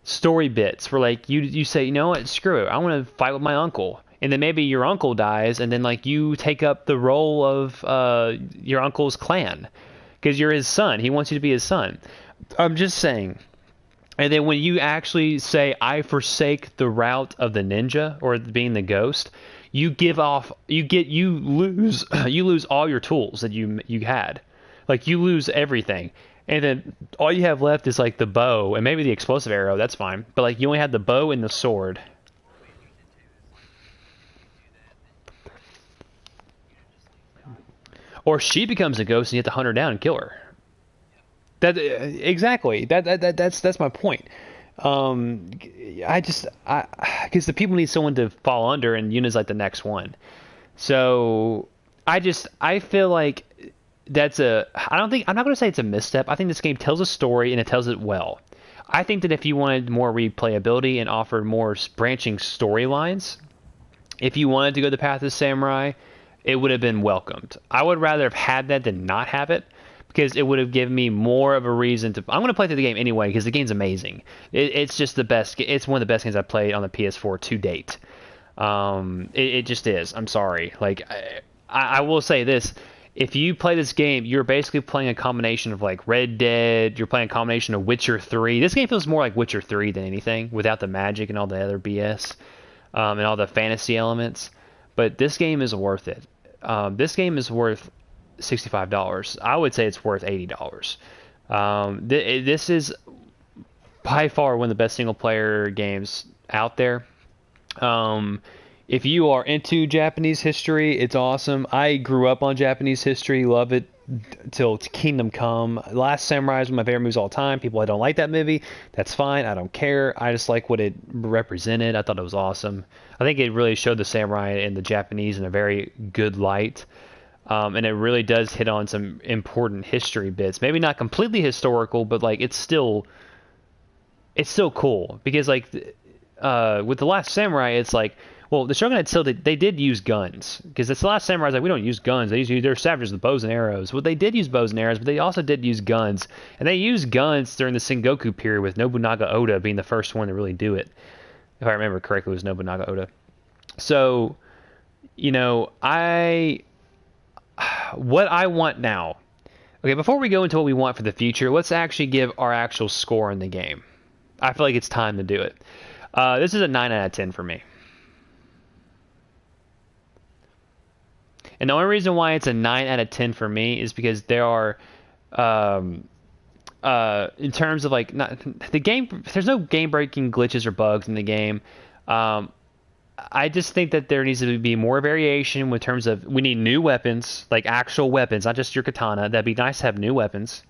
story bits where like you say, you know what, screw it, I want to fight with my uncle, and then maybe your uncle dies, and then like you take up the role of your uncle's clan because you're his son. He wants you to be his son. I'm just saying. And then when you actually say, I forsake the route of the ninja or being the ghost, you give off, you lose, you lose all your tools that you had. Like you lose everything. And then all you have left is like the bow and maybe the explosive arrow. That's fine. But like you only have the bow and the sword. Or she becomes a ghost and you have to hunt her down and kill her. That exactly. That's my point. Um, I because the people need someone to fall under, and Yuna's like the next one. So I feel like that's a. I don't think I'm not going to say it's a misstep. I think this game tells a story and it tells it well. I think that if you wanted more replayability and offered more branching storylines, if you wanted to go the path of samurai, it would have been welcomed. I would rather have had that than not have it because it would have given me more of a reason to. I'm going to play through the game anyway because the game's amazing. It's just the best. It's one of the best games I've played on the PS4 to date. It just is. I'm sorry. Like I will say this. If you play this game, you're basically playing a combination of like Red Dead, you're playing a combination of Witcher 3. This game feels more like Witcher 3 than anything, without the magic and all the other BS, and all the fantasy elements. But this game is worth it. This game is worth $65. I would say it's worth $80. This is by far one of the best single player games out there. If you are into Japanese history, it's awesome. I grew up on Japanese history, love it till Kingdom Come. Last Samurai is one of my favorite movies of all time. People that don't like that movie, that's fine. I don't care. I just like what it represented. I thought it was awesome. I think it really showed the samurai and the Japanese in a very good light. And it really does hit on some important history bits. Maybe not completely historical, but like it's still cool because like with the Last Samurai, it's like, well, the Shogunate still they did use guns because it's the Last Samurai. Like we don't use guns. They're savages with bows and arrows. Well, they did use bows and arrows, but they also did use guns, and they used guns during the Sengoku period with Nobunaga Oda being the first one to really do it. If I remember correctly, it was Nobunaga Oda. So, you know, what I want now. Okay, before we go into what we want for the future, let's actually give our actual score in the game. I feel like it's time to do it. This is a 9 out of 10 for me. And the only reason why it's a 9 out of 10 for me is because there are, in terms of like, not the game, there's no game-breaking glitches or bugs in the game. I just think that there needs to be more variation in terms of we need new weapons, like actual weapons, not just your katana. That'd be nice to have new weapons.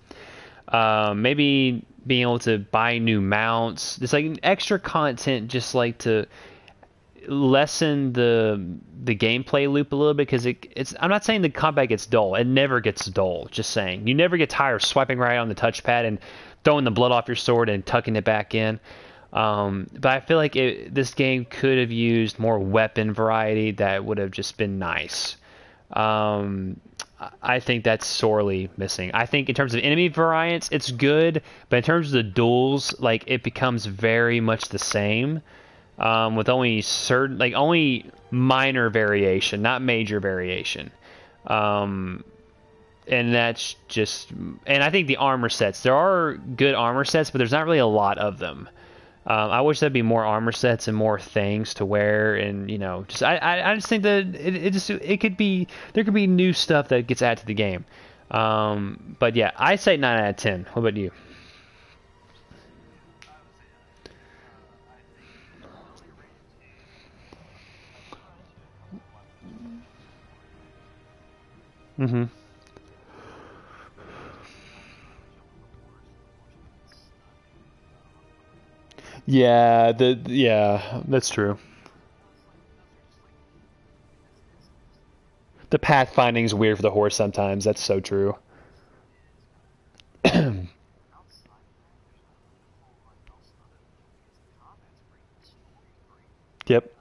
Maybe being able to buy new mounts. There's like extra content just like to lessen the gameplay loop a little bit because it's I'm not saying the combat gets dull. It never gets dull. Just saying. You never get tired of swiping right on the touchpad and throwing the blood off your sword and tucking it back in. But I feel like this game could have used more weapon variety that would have just been nice. I think that's sorely missing. I think in terms of enemy variants, it's good, but in terms of the duels, like it becomes very much the same, with only only minor variation, not major variation. And that's just, and I think the armor sets, there are good armor sets, but there's not really a lot of them. I wish there'd be more armor sets and more things to wear, and you know, just I just think that it could be there could be new stuff that gets added to the game. But yeah, I say 9 out of 10. What about you? Mm-hmm. Yeah, that's true. The pathfinding's weird for the horse sometimes. That's so true. Yep.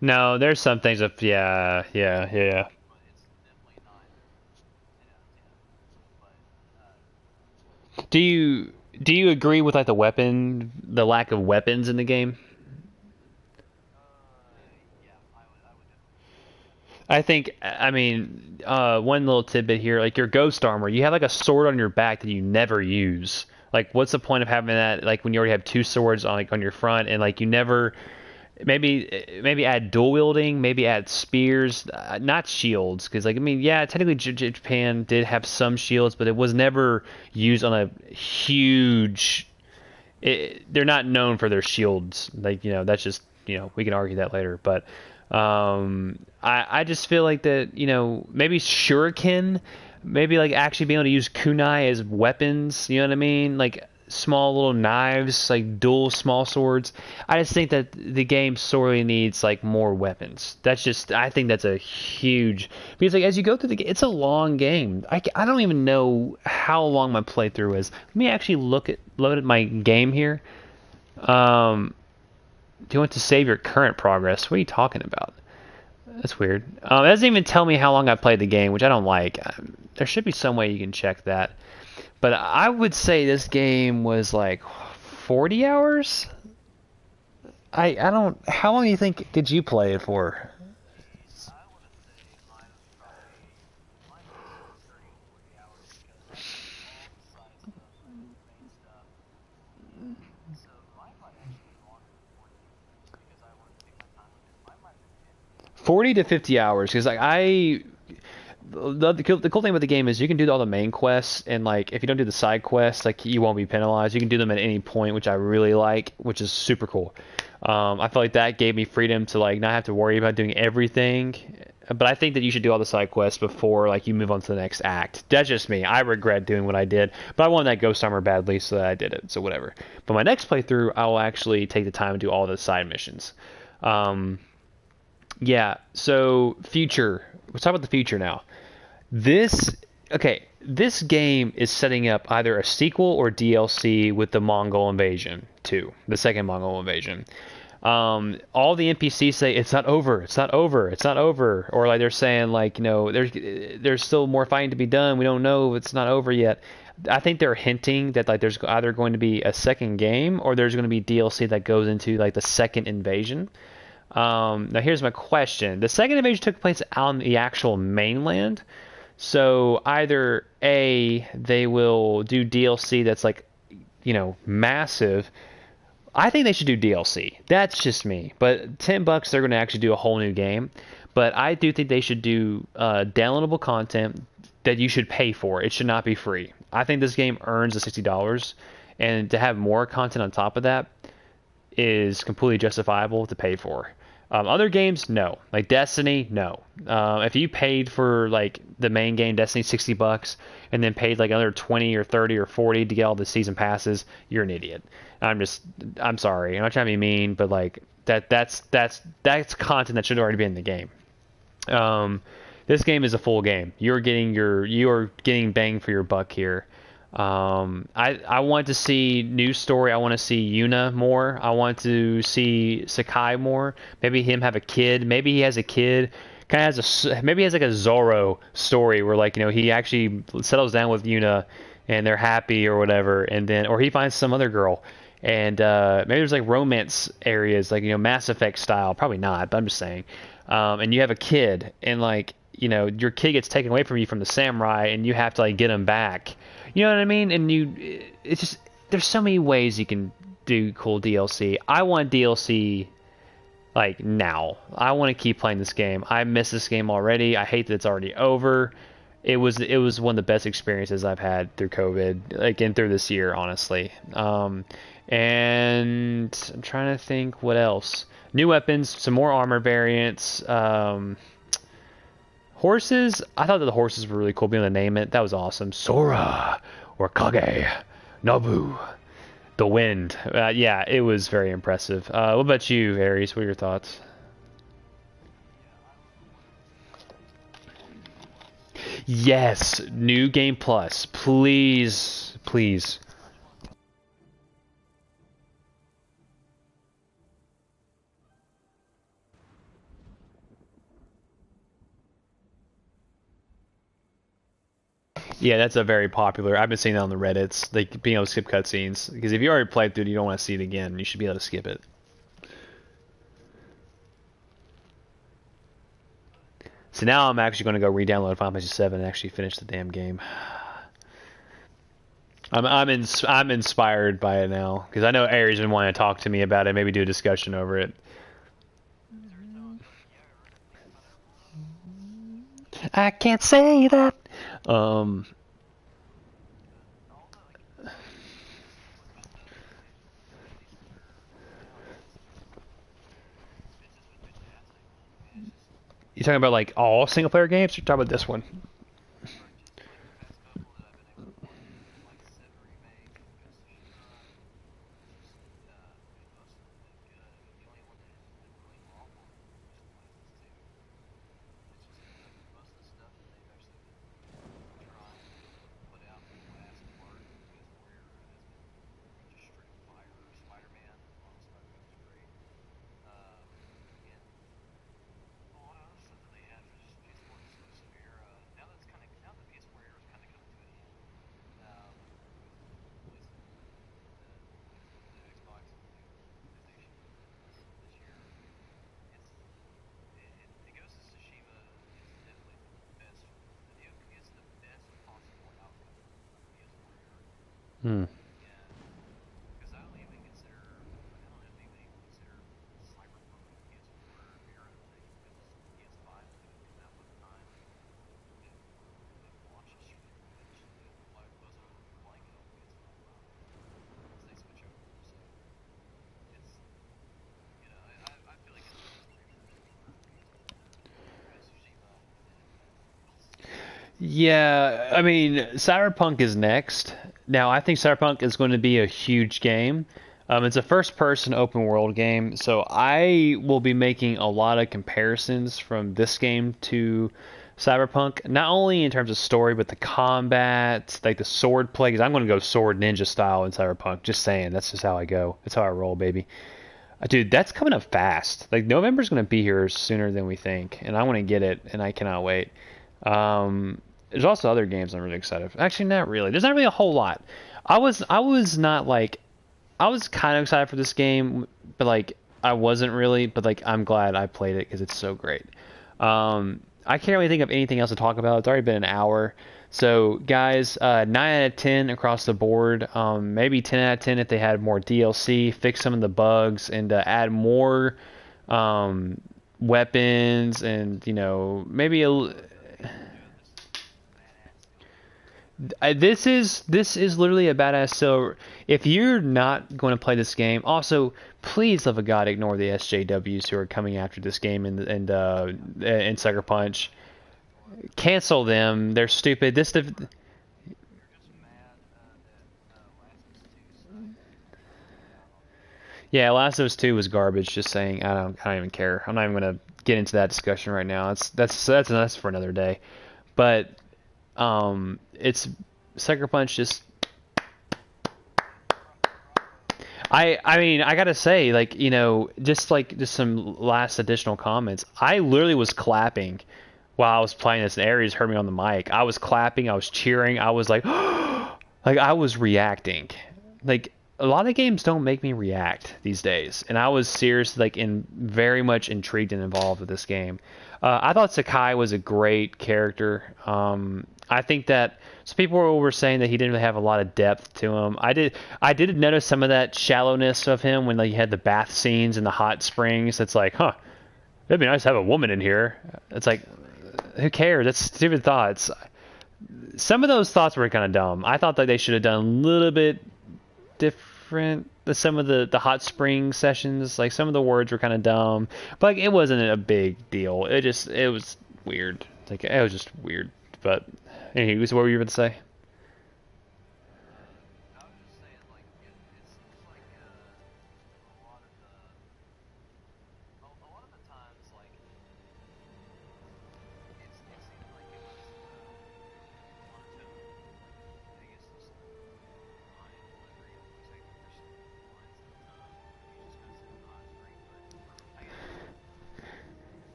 No, there's some things of yeah. Do you do you agree with like the lack of weapons in the game? I think, I mean, one little tidbit here, like your ghost armor, you have like a sword on your back that you never use. Like, what's the point of having that? Like, when you already have two swords on like on your front, and like you never, maybe add dual wielding, maybe add spears, not shields, because like I mean, yeah, technically Japan did have some shields, but it was never used on a huge. They're not known for their shields. Like that's just we can argue that later, but I just feel like that maybe shuriken, maybe like actually being able to use kunai as weapons. You know what I mean? Like small little knives, like dual small swords. I just think that the game sorely needs like more weapons. That's just I think that's a huge because like as you go through the game, it's a long game. I don't even know how long my playthrough is. Let me actually load at my game here. Um, do you want to save your current progress? What are you talking about? That's weird. It doesn't even tell me how long I played the game, which I don't like. There should be some way you can check that. But I would say this game was like 40 hours. I don't. How long do you think did you play it for? 40 to 50 hours because like the cool thing about the game is you can do all the main quests and like if you don't do the side quests like you won't be penalized. You can do them at any point, which I really like, which is super cool. I feel like that gave me freedom to like not have to worry about doing everything. But I think that you should do all the side quests before like you move on to the next act. That's just me. I regret doing what I did, but I wanted that Ghost Summer badly, so that I did it. So whatever. But my next playthrough, I will actually take the time and do all the side missions. Um, yeah. So future. Let's talk about the future now. This okay. This game is setting up either a sequel or DLC with the Mongol invasion 2, the second Mongol invasion. All the NPCs say it's not over, it's not over, it's not over, or like they're saying like there's still more fighting to be done. We don't know if it's not over yet. I think they're hinting that like there's either going to be a second game or there's going to be DLC that goes into like the second invasion. Now here's my question: the second invasion took place on the actual mainland, so either A, they will do DLC that's like massive. I think they should do DLC. That's just me. But $10, they're going to actually do a whole new game. But I do think they should do downloadable content that you should pay for. It should not be free. I think this game earns the $60, and to have more content on top of that is completely justifiable to pay for. Other games, no. Like Destiny, no. If you paid for like the main game, Destiny, $60, and then paid like another 20 or 30 or 40 to get all the season passes, you're an idiot. I'm sorry. I'm not trying to be mean, but like that's content that should already be in the game. Um, this game is a full game. You are getting bang for your buck here. I want to see new story. I want to see Yuna more. I want to see Sakai more. Maybe him have a kid. Maybe he has a kid. Kind of has maybe he has like a Zoro story where like he actually settles down with Yuna and they're happy or whatever, and then or he finds some other girl and maybe there's like romance areas, like Mass Effect style. Probably not, but I'm just saying. And you have a kid, and like your kid gets taken away from you from the samurai, and you have to like get him back. You know what I mean? And it's just there's so many ways you can do cool DLC. I want DLC like now. I want to keep playing this game. I miss this game already. I hate that it's already over. It was one of the best experiences I've had through COVID, like and through this year, honestly. And I'm trying to think what else. New weapons, some more armor variants. Horses. I thought that the horses were really cool. Being able to name it, that was awesome. Sora or Kage, Nabu, the wind. Yeah, it was very impressive. What about you, Aries? What are your thoughts? Yes, new game plus, please, please. Yeah, that's a very popular. I've been seeing that on the Reddits, like being able to skip cutscenes. Because if you already played through it, you don't want to see it again. You should be able to skip it. So now I'm actually going to go re-download Final Fantasy VII and actually finish the damn game. I'm inspired by it now because I know Aries been wanting to talk to me about it. Maybe do a discussion over it. I can't say that. Um, you talking about like all single player games? Or talking about this one? Hmm. Yeah, I mean, Cyberpunk is next. Now, I think Cyberpunk is going to be a huge game. It's a first-person open world game, so I will be making a lot of comparisons from this game to Cyberpunk, not only in terms of story, but the combat, like the sword play. Because I'm going to go sword ninja style in Cyberpunk. Just saying, that's just how I go. That's how I roll, baby. Dude, that's coming up fast. Like November's going to be here sooner than we think, and I want to get it, and I cannot wait. There's also other games I'm really excited for. Actually, not really. There's not really a whole lot. I was not like I was kind of excited for this game, but like I wasn't really. But like I'm glad I played it because it's so great. I can't really think of anything else to talk about. It's already been an hour. So guys, 9 out of 10 across the board. Maybe 10 out of 10 if they had more DLC, fix some of the bugs, and add more um, weapons, and maybe this is literally a badass. So if you're not going to play this game, also please love a god ignore the SJWs who are coming after this game and Sucker Punch. Cancel them. They're stupid. Yeah, Last of Us 2 was garbage. Just saying. I don't even care. I'm not even gonna get into that discussion right now. That's for another day. But it's Sucker Punch just I mean, I gotta say, like, just some last additional comments. I literally was clapping while I was playing this, and Aries heard me on the mic. I was clapping, I was cheering, I was like, like I was reacting. Like a lot of games don't make me react these days, and I was seriously like in very much intrigued and involved with this game. I thought Sakai was a great character. I think that some people were saying that he didn't really have a lot of depth to him. I did notice some of that shallowness of him when like he had the bath scenes and the hot springs. It's like, huh, it'd be nice to have a woman in here. It's like, who cares? That's stupid thoughts. Some of those thoughts were kind of dumb. I thought that they should have done a little bit different. Some of the hot spring sessions, like some of the words were kind of dumb, but like, it wasn't a big deal. It was weird. Like it was just weird. But anyway, what were you about to say?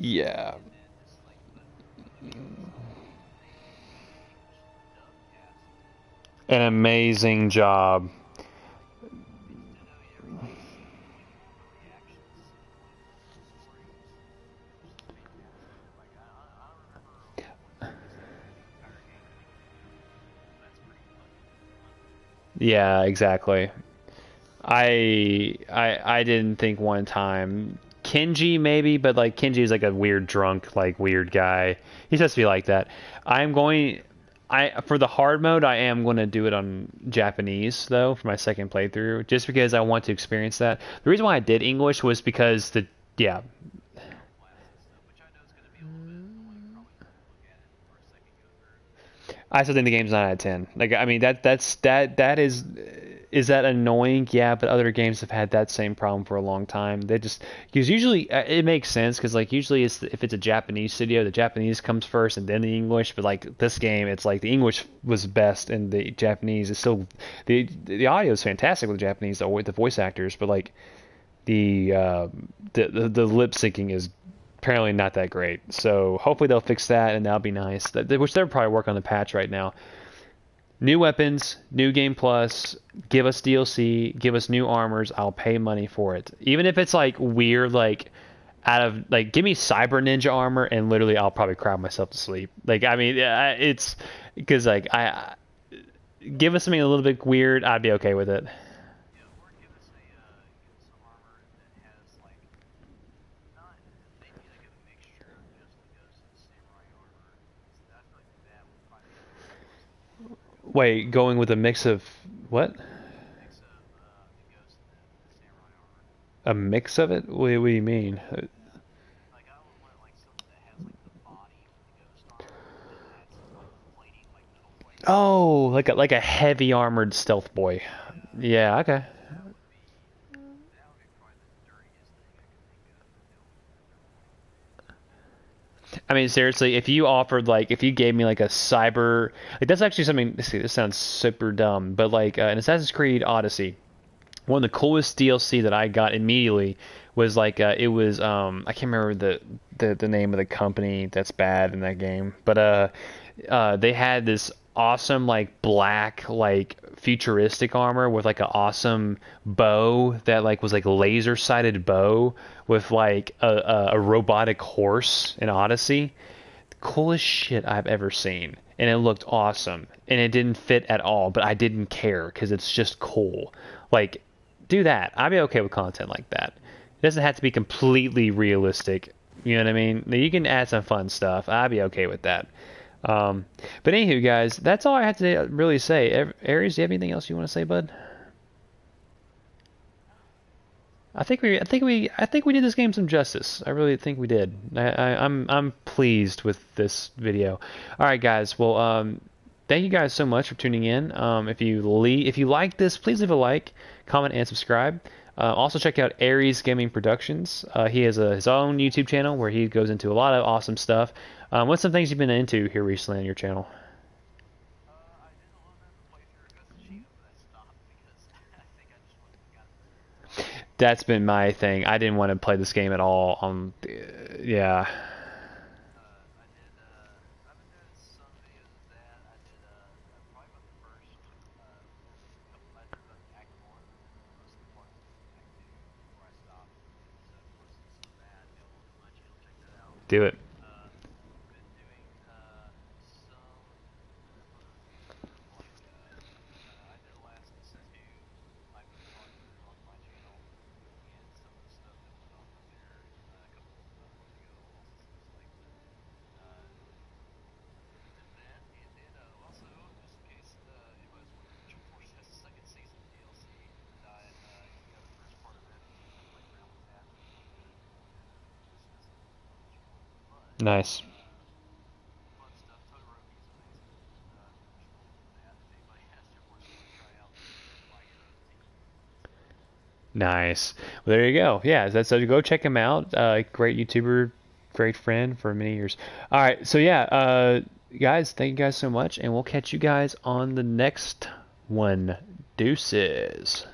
Yeah, an amazing job. Yeah, exactly. I didn't think one time Kenji maybe, but like Kenji is like a weird drunk, like weird guy. He's supposed to be like that. I'm going I for the hard mode I am going to do it on Japanese though for my second playthrough just because I want to experience that. The reason why I did English was because the yeah, I still think the game's 9 out of 10. Like, I mean, that is that annoying? Yeah, but other games have had that same problem for a long time. They just because usually it makes sense because like usually if it's a Japanese studio, the Japanese comes first and then the English. But like this game, it's like the English was best and the Japanese is still the audio is fantastic with the Japanese, the voice actors, but like the lip syncing is apparently not that great. So hopefully they'll fix that and that'll be nice. Which they're probably working on the patch right now. New weapons, new game plus, give us DLC, give us new armors. I'll pay money for it, even if it's like weird, like out of like give me cyber ninja armor and literally I'll probably cry myself to sleep. Like I mean, yeah, it's because like I give us something a little bit weird, I'd be okay with it. Wait, going with a mix of what? A mix of it? What do you mean? Oh, like a heavy armored stealth boy. Yeah, okay. I mean, seriously, if you offered like if you gave me like a cyber like that's actually something. Let's see, this sounds super dumb, but like in Assassin's Creed Odyssey, one of the coolest DLC that I got immediately was like it was I can't remember the name of the company that's bad in that game, but they had this awesome like black like futuristic armor with like an awesome bow that like was like laser sighted bow with like a robotic horse in Odyssey. Coolest shit I've ever seen, and it looked awesome, and it didn't fit at all, but I didn't care because it's just cool. Like, do that. I'd be okay with content like that. It doesn't have to be completely realistic. You know what I mean? You can add some fun stuff. I'd be okay with that. Um, but anywho, guys, that's all I have to really say. Aries, do you have anything else you want to say, bud? I think we did this game some justice. I really think we did. I'm pleased with this video. All right, guys. Well, thank you guys so much for tuning in. If you like this, please leave a like, comment, and subscribe. Also check out Aries Gaming Productions. He has his own YouTube channel where he goes into a lot of awesome stuff. What's some things you've been into here recently on your channel? That's been my thing. I didn't want to play this game at all. Yeah. Do it. Nice. Nice. Well, there you go. Yeah, so go check him out. Great YouTuber, great friend for many years. All right, so yeah, guys, thank you guys so much, and we'll catch you guys on the next one. Deuces.